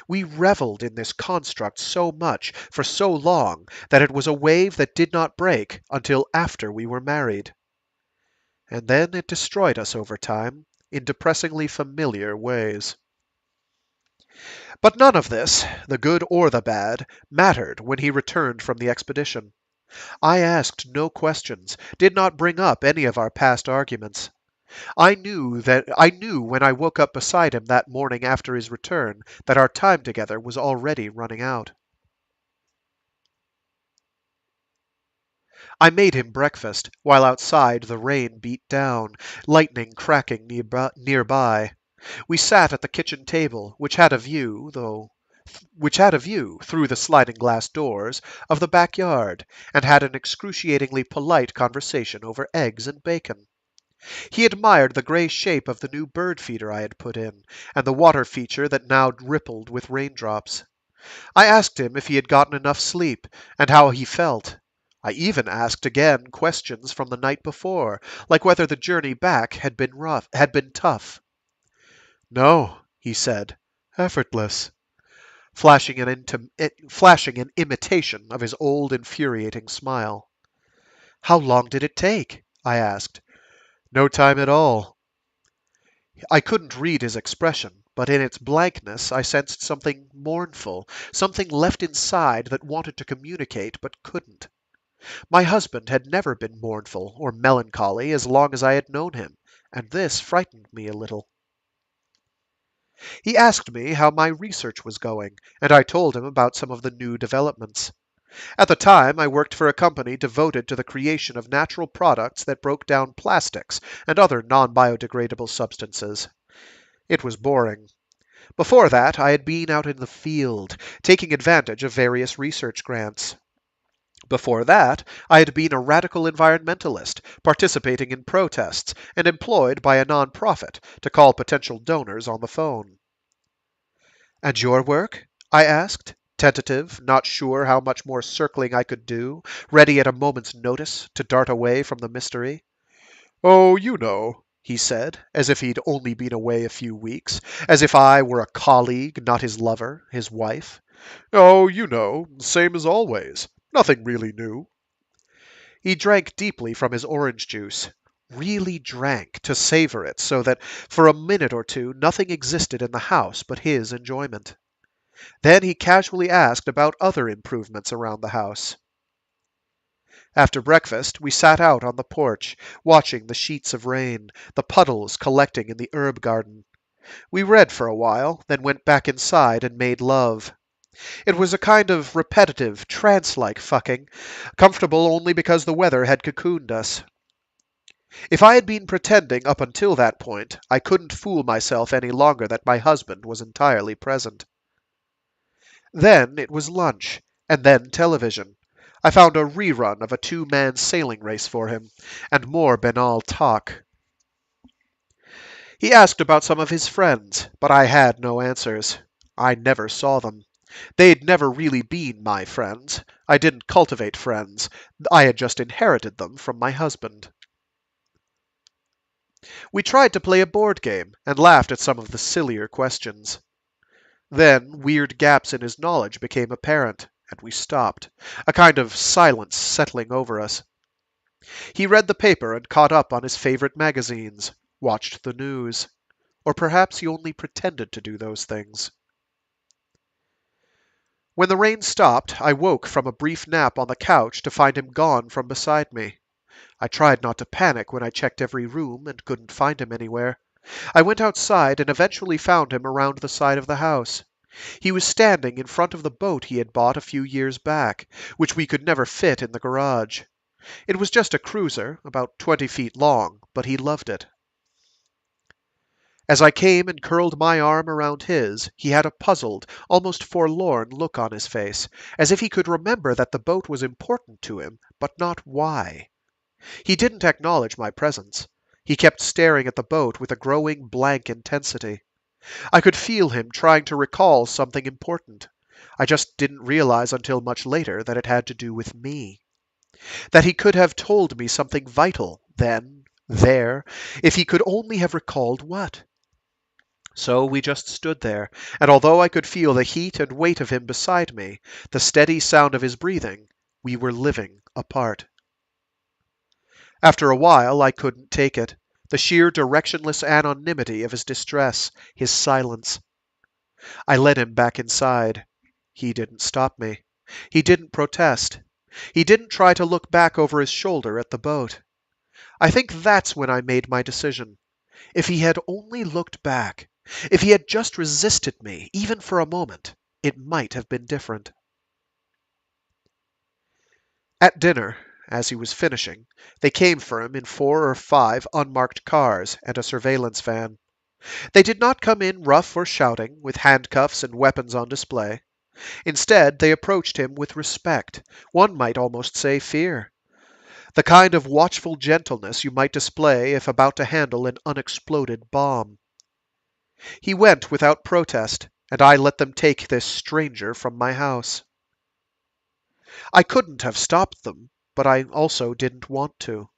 We reveled in this construct so much for so long that it was a wave that did not break until after we were married. And then it destroyed us over time in depressingly familiar ways. But none of this, the good or the bad, mattered when he returned from the expedition. I asked no questions, did not bring up any of our past arguments. I knew when I woke up beside him that morning after his return that our time together was already running out. I made him breakfast, while outside the rain beat down, lightning cracking nearby. We sat at the kitchen table, which had a view, through the sliding glass doors, of the backyard, and had an excruciatingly polite conversation over eggs and bacon. He admired the gray shape of the new bird feeder I had put in, and the water feature that now rippled with raindrops. I asked him if he had gotten enough sleep, and how he felt. I even asked again questions from the night before, like whether the journey back had been tough. No, he said, effortless, flashing an imitation of his old infuriating smile. How long did it take? I asked. No time at all. I couldn't read his expression, but in its blankness I sensed something mournful, something left inside that wanted to communicate but couldn't. My husband had never been mournful or melancholy as long as I had known him, and this frightened me a little. He asked me how my research was going, and I told him about some of the new developments. At the time, I worked for a company devoted to the creation of natural products that broke down plastics and other non-biodegradable substances. It was boring. Before that, I had been out in the field, taking advantage of various research grants. Before that, I had been a radical environmentalist, participating in protests, and employed by a non-profit to call potential donors on the phone. And your work? I asked, tentative, not sure how much more circling I could do, ready at a moment's notice to dart away from the mystery. Oh, you know, he said, as if he'd only been away a few weeks, as if I were a colleague, not his lover, his wife. Oh, you know, same as always. Nothing really new. He drank deeply from his orange juice. Really drank to savor it, so that for a minute or two nothing existed in the house but his enjoyment. Then he casually asked about other improvements around the house. After breakfast, we sat out on the porch, watching the sheets of rain, the puddles collecting in the herb garden. We read for a while, then went back inside and made love. It was a kind of repetitive, trance-like fucking, comfortable only because the weather had cocooned us. If I had been pretending up until that point, I couldn't fool myself any longer that my husband was entirely present. Then it was lunch, and then television. I found a rerun of a two-man sailing race for him, and more banal talk. He asked about some of his friends, but I had no answers. I never saw them. They'd never really been my friends. I didn't cultivate friends. I had just inherited them from my husband. We tried to play a board game, and laughed at some of the sillier questions. Then weird gaps in his knowledge became apparent, and we stopped, a kind of silence settling over us. He read the paper and caught up on his favorite magazines, watched the news. Or perhaps he only pretended to do those things. When the rain stopped, I woke from a brief nap on the couch to find him gone from beside me. I tried not to panic when I checked every room and couldn't find him anywhere. I went outside and eventually found him around the side of the house. He was standing in front of the boat he had bought a few years back, which we could never fit in the garage. It was just a cruiser, about 20 feet long, but he loved it. As I came and curled my arm around his, he had a puzzled, almost forlorn look on his face, as if he could remember that the boat was important to him, but not why. He didn't acknowledge my presence. He kept staring at the boat with a growing blank intensity. I could feel him trying to recall something important. I just didn't realize until much later that it had to do with me. That he could have told me something vital, then, there, if he could only have recalled what. So we just stood there, and although I could feel the heat and weight of him beside me, the steady sound of his breathing, we were living apart. After a while, I couldn't take it. The sheer directionless anonymity of his distress, his silence. I led him back inside. He didn't stop me. He didn't protest. He didn't try to look back over his shoulder at the boat. I think that's when I made my decision. If he had only looked back, if he had just resisted me, even for a moment, it might have been different. At dinner, as he was finishing, they came for him in 4 or 5 unmarked cars and a surveillance van. They did not come in rough or shouting, with handcuffs and weapons on display. Instead, they approached him with respect, one might almost say fear, the kind of watchful gentleness you might display if about to handle an unexploded bomb. He went without protest, and I let them take this stranger from my house. I couldn't have stopped them, but I also didn't want to.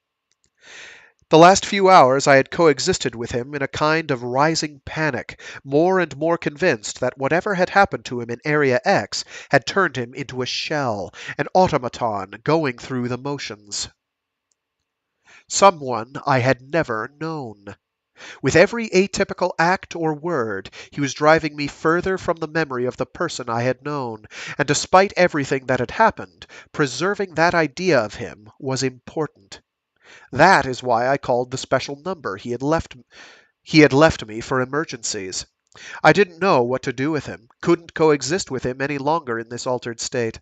The last few hours I had coexisted with him in a kind of rising panic, more and more convinced that whatever had happened to him in Area X had turned him into a shell, an automaton going through the motions. Someone I had never known. With every atypical act or word, he was driving me further from the memory of the person I had known, and despite everything that had happened, preserving that idea of him was important. That is why I called the special number he had left me for emergencies. I didn't know what to do with him, couldn't coexist with him any longer in this altered state.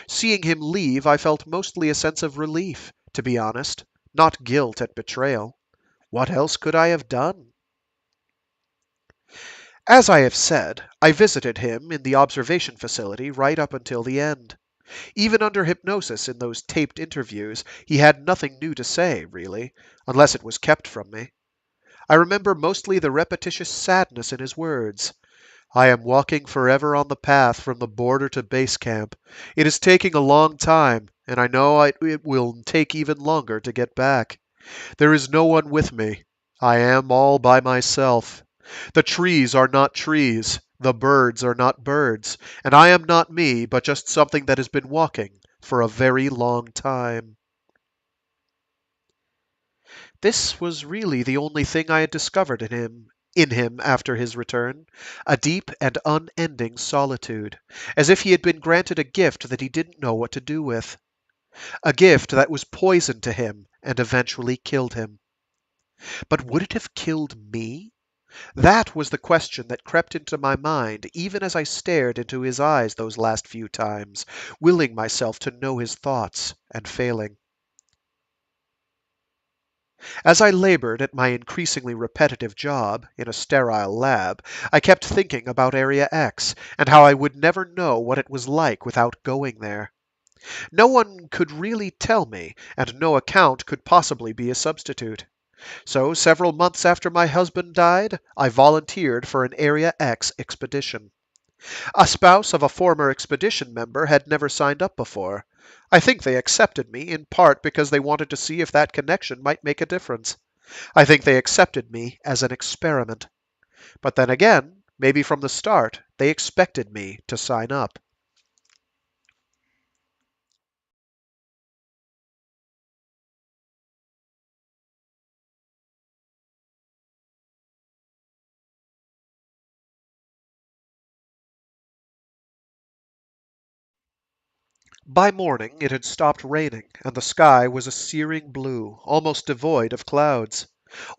Seeing him leave, I felt mostly a sense of relief, to be honest, not guilt at betrayal. What else could I have done? As I have said, I visited him in the observation facility right up until the end. Even under hypnosis in those taped interviews, he had nothing new to say, really, unless it was kept from me. I remember mostly the repetitious sadness in his words. I am walking forever on the path from the border to base camp. It is taking a long time, and I know it will take even longer to get back. There is no one with me. I am all by myself. The trees are not trees. The birds are not birds. And I am not me, but just something that has been walking for a very long time. This was really the only thing I had discovered in him after his return, a deep and unending solitude, as if he had been granted a gift that he didn't know what to do with, a gift that was poison to him and eventually killed him. But would it have killed me? That was the question that crept into my mind even as I stared into his eyes those last few times, willing myself to know his thoughts and failing. As I labored at my increasingly repetitive job in a sterile lab, I kept thinking about Area X and how I would never know what it was like without going there. No one could really tell me, and no account could possibly be a substitute. So, several months after my husband died, I volunteered for an Area X expedition. A spouse of a former expedition member had never signed up before. I think they accepted me in part because they wanted to see if that connection might make a difference. I think they accepted me as an experiment. But then again, maybe from the start, they expected me to sign up. By morning it had stopped raining, and the sky was a searing blue, almost devoid of clouds.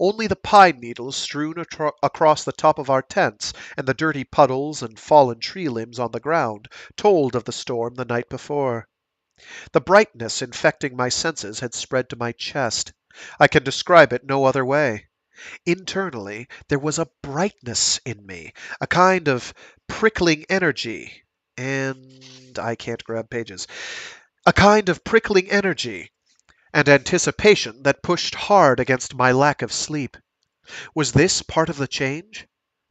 Only the pine needles strewn across the top of our tents and the dirty puddles and fallen tree limbs on the ground told of the storm the night before. The brightness infecting my senses had spread to my chest. I can describe it no other way. Internally, there was a brightness in me, a kind of prickling energy, and I can't grab pages. A kind of prickling energy and anticipation that pushed hard against my lack of sleep. Was this part of the change?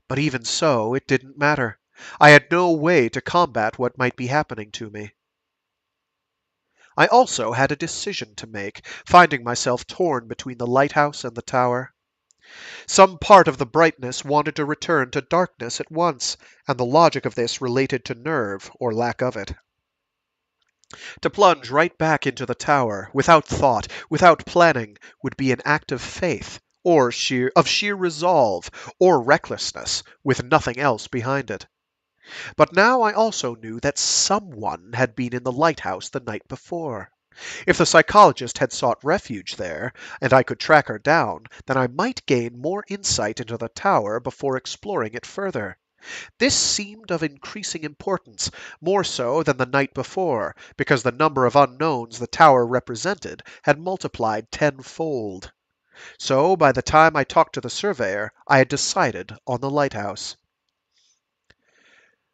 But even so, it didn't matter. I had no way to combat what might be happening to me. I also had a decision to make, finding myself torn between the lighthouse and the tower. Some part of the brightness wanted to return to darkness at once, and the logic of this related to nerve or lack of it. To plunge right back into the tower, without thought, without planning, would be an act of faith, or sheer resolve, or recklessness, with nothing else behind it. But now I also knew that someone had been in the lighthouse the night before. If the psychologist had sought refuge there, and I could track her down, then I might gain more insight into the tower before exploring it further. This seemed of increasing importance, more so than the night before, because the number of unknowns the tower represented had multiplied tenfold. So by the time I talked to the surveyor, I had decided on the lighthouse.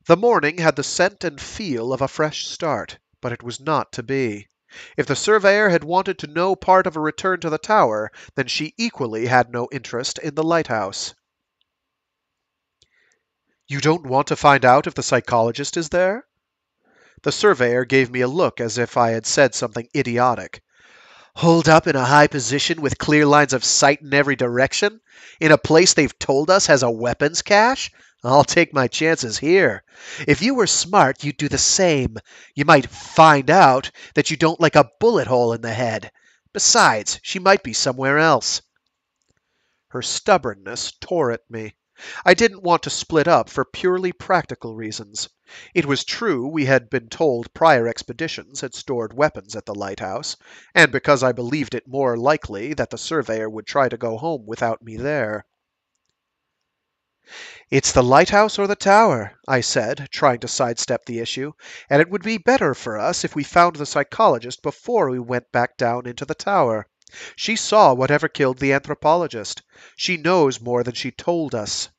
The morning had the scent and feel of a fresh start, but it was not to be. If the surveyor had wanted to know part of a return to the tower, then she equally had no interest in the lighthouse. You don't want to find out if the psychologist is there? The surveyor gave me a look as if I had said something idiotic. Holed up in a high position with clear lines of sight in every direction? In a place they've told us has a weapons cache? I'll take my chances here. If you were smart, you'd do the same. You might find out that you don't like a bullet hole in the head. Besides, she might be somewhere else. Her stubbornness tore at me. I didn't want to split up for purely practical reasons. It was true we had been told prior expeditions had stored weapons at the lighthouse, and because I believed it more likely that the surveyor would try to go home without me there. It's the lighthouse or the tower, I said, trying to sidestep the issue, and it would be better for us if we found the psychologist before we went back down into the tower. She saw whatever killed the anthropologist. She knows more than she told us.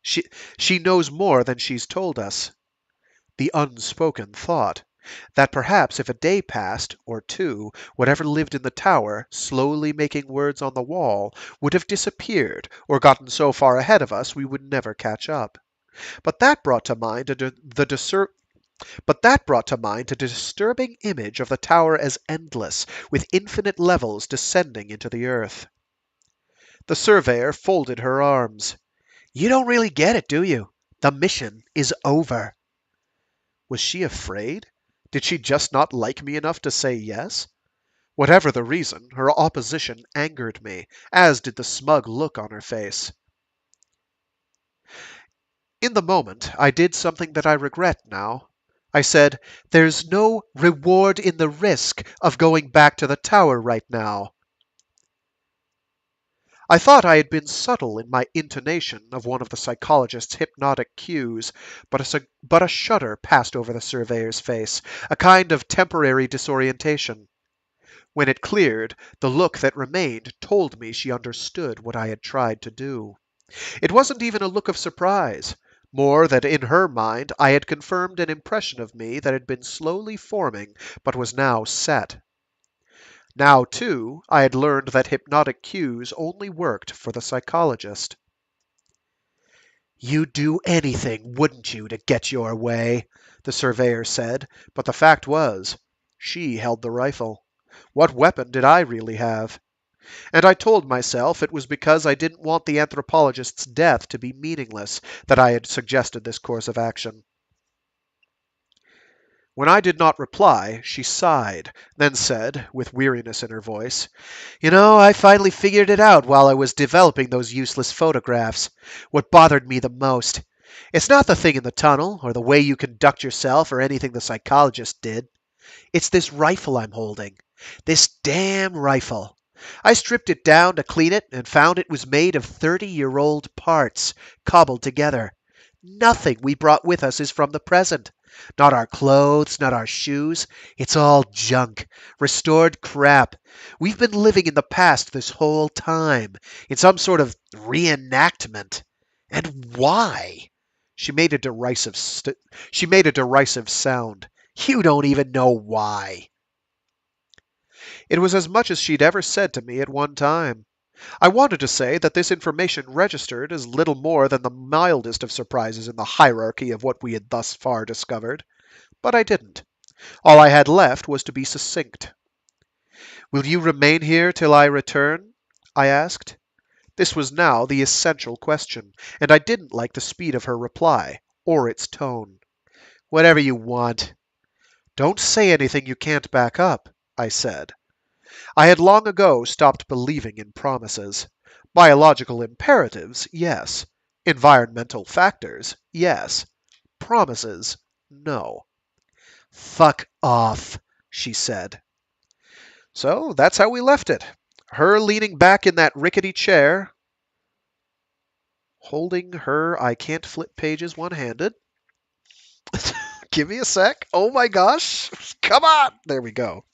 She, she knows more than she's told us. The unspoken thought that perhaps if a day passed, or two, whatever lived in the tower, slowly making words on the wall, would have disappeared or gotten so far ahead of us we would never catch up. But that brought to mind a disturbing image of the tower as endless, with infinite levels descending into the earth. The surveyor folded her arms. You don't really get it, do you? The mission is over. Was she afraid? Did she just not like me enough to say yes? Whatever the reason, her opposition angered me, as did the smug look on her face. In the moment, I did something that I regret now. I said, There's no reward in the risk of going back to the tower right now. I thought I had been subtle in my intonation of one of the psychologist's hypnotic cues, but a shudder passed over the surveyor's face, a kind of temporary disorientation. When it cleared, the look that remained told me she understood what I had tried to do. It wasn't even a look of surprise, more that in her mind I had confirmed an impression of me that had been slowly forming but was now set. Now, too, I had learned that hypnotic cues only worked for the psychologist. You'd do anything, wouldn't you, to get your way? The surveyor said, but the fact was, she held the rifle. What weapon did I really have? And I told myself it was because I didn't want the anthropologist's death to be meaningless that I had suggested this course of action. When I did not reply, she sighed, then said, with weariness in her voice, I finally figured it out while I was developing those useless photographs. What bothered me the most. It's not the thing in the tunnel, or the way you conduct yourself, or anything the psychologist did. It's this rifle I'm holding. This damn rifle. I stripped it down to clean it and found it was made of 30-year-old parts, cobbled together. Nothing we brought with us is from the present. Not our clothes, not our shoes. It's all junk. Restored crap. We've been living in the past this whole time, in some sort of reenactment. And why? She made a derisive sound. You don't even know why. It was as much as she'd ever said to me at one time. I wanted to say that this information registered as little more than the mildest of surprises in the hierarchy of what we had thus far discovered, but I didn't. All I had left was to be succinct. Will you remain here till I return? I asked. This was now the essential question, and I didn't like the speed of her reply, or its tone. Whatever you want. Don't say anything you can't back up, I said. I had long ago stopped believing in promises. Biological imperatives, yes. Environmental factors, yes. Promises, no. Fuck off, she said. So that's how we left it. Her leaning back in that rickety chair, holding her I can't flip pages one-handed. Give me a sec. Oh my gosh. Come on. There we go.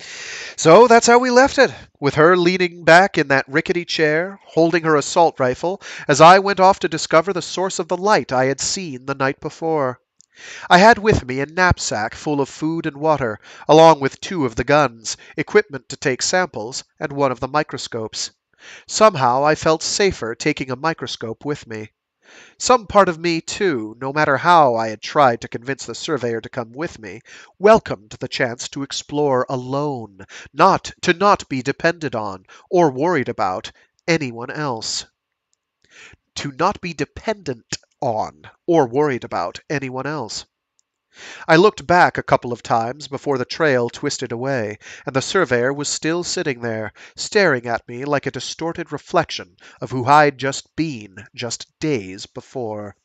So that's how we left it, with her leaning back in that rickety chair, holding her assault rifle, as I went off to discover the source of the light I had seen the night before. I had with me a knapsack full of food and water, along with two of the guns, equipment to take samples, and one of the microscopes. Somehow I felt safer taking a microscope with me. Some part of me, too, no matter how I had tried to convince the surveyor to come with me, welcomed the chance to explore alone, not be depended on or worried about anyone else. To not be dependent on or worried about anyone else. I looked back a couple of times before the trail twisted away, and the surveyor was still sitting there, staring at me like a distorted reflection of who I'd just been just days before.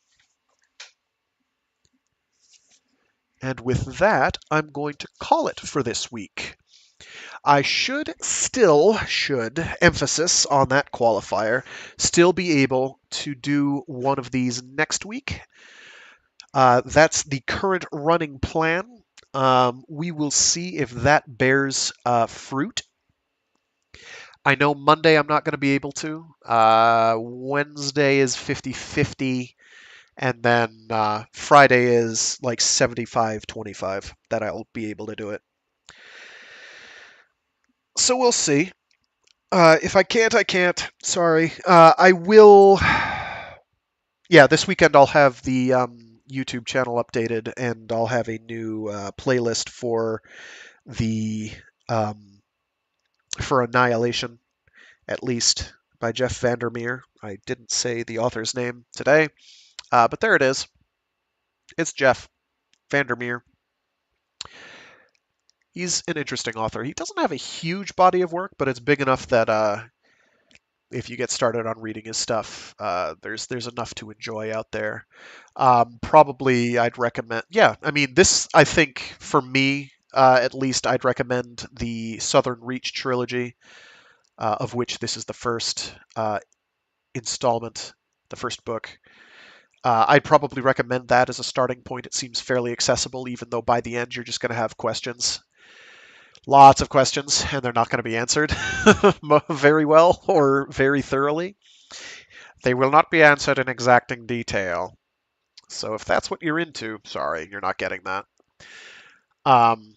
And with that, I'm going to call it for this week. I should, emphasis on that qualifier, still be able to do one of these next week. That's the current running plan. We will see if that bears fruit. I know Monday I'm not going to be able to. Wednesday is 50-50. And then Friday is like 75-25 that I'll be able to do it. So we'll see. If I can't, I can't. Sorry. I will. Yeah, this weekend I'll have the YouTube channel updated, and I'll have a new playlist the um, for Annihilation, at least by Jeff Vandermeer. I didn't say the author's name today, but there it is. It's Jeff Vandermeer. He's an interesting author. He doesn't have a huge body of work, but it's big enough that if you get started on reading his stuff, there's enough to enjoy out there. Probably I'd recommend. Yeah, I mean this. I think for me, at least, I'd recommend the Southern Reach trilogy, of which this is the first installment, the first book. I'd probably recommend that as a starting point. It seems fairly accessible, even though by the end you're just going to have questions. Lots of questions, and they're not going to be answered very well or very thoroughly. They will not be answered in exacting detail. So if that's what you're into, sorry, you're not getting that. Um,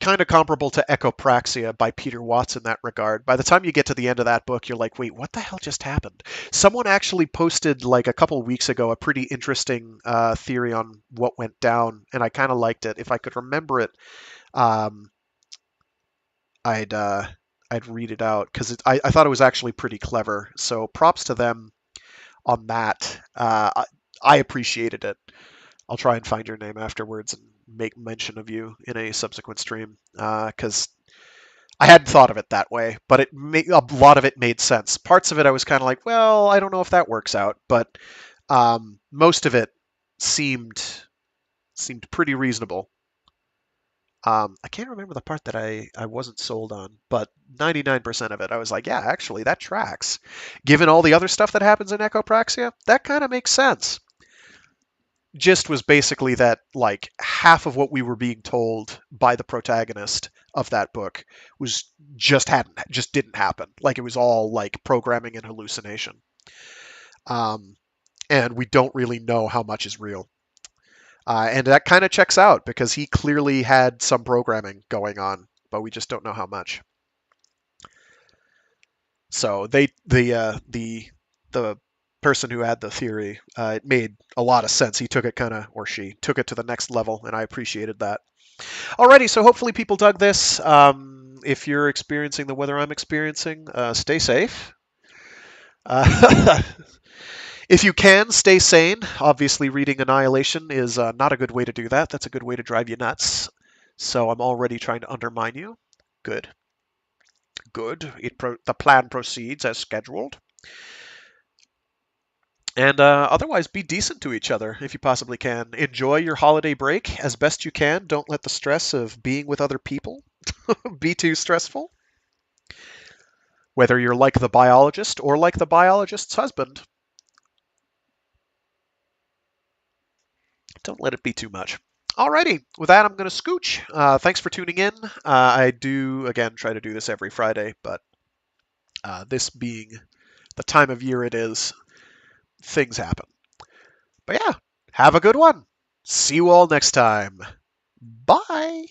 kind of comparable to Echopraxia by Peter Watts in that regard. By the time you get to the end of that book, you're like, wait, what the hell just happened? Someone actually posted like a couple weeks ago a pretty interesting theory on what went down, and I kind of liked it. If I could remember it, um, I'd uh, I'd read it out because I thought it was actually pretty clever. So props to them on that. I appreciated it. I'll try and find your name afterwards and make mention of you in a subsequent stream because I hadn't thought of it that way, but a lot of it made sense. Parts of it I was kind of like, well, I don't know if that works out, but most of it seemed pretty reasonable. I can't remember the part that I wasn't sold on, but 99% of it, I was like, yeah, actually, that tracks. Given all the other stuff that happens in Echopraxia, that kind of makes sense. Gist was basically that, like, half of what we were being told by the protagonist of that book was just didn't happen. Like, it was all, like, programming and hallucination. Um, and we don't really know how much is real. And that kind of checks out because he clearly had some programming going on, but we just don't know how much. So the person who had the theory, it made a lot of sense. He took it or she took it to the next level, and I appreciated that. Alrighty, so hopefully people dug this. If you're experiencing the weather I'm experiencing, stay safe. Uh, If you can, stay sane. Obviously, reading Annihilation is not a good way to do that. That's a good way to drive you nuts. So I'm already trying to undermine you. Good. Good. The plan proceeds as scheduled. And otherwise, be decent to each other if you possibly can. Enjoy your holiday break as best you can. Don't let the stress of being with other people be too stressful. whether you're like the biologist or like the biologist's husband. Don't let it be too much. Alrighty, with that, I'm going to scooch. Thanks for tuning in. I do, again, try to do this every Friday, but this being the time of year it is, things happen. But yeah, have a good one. See you all next time. Bye.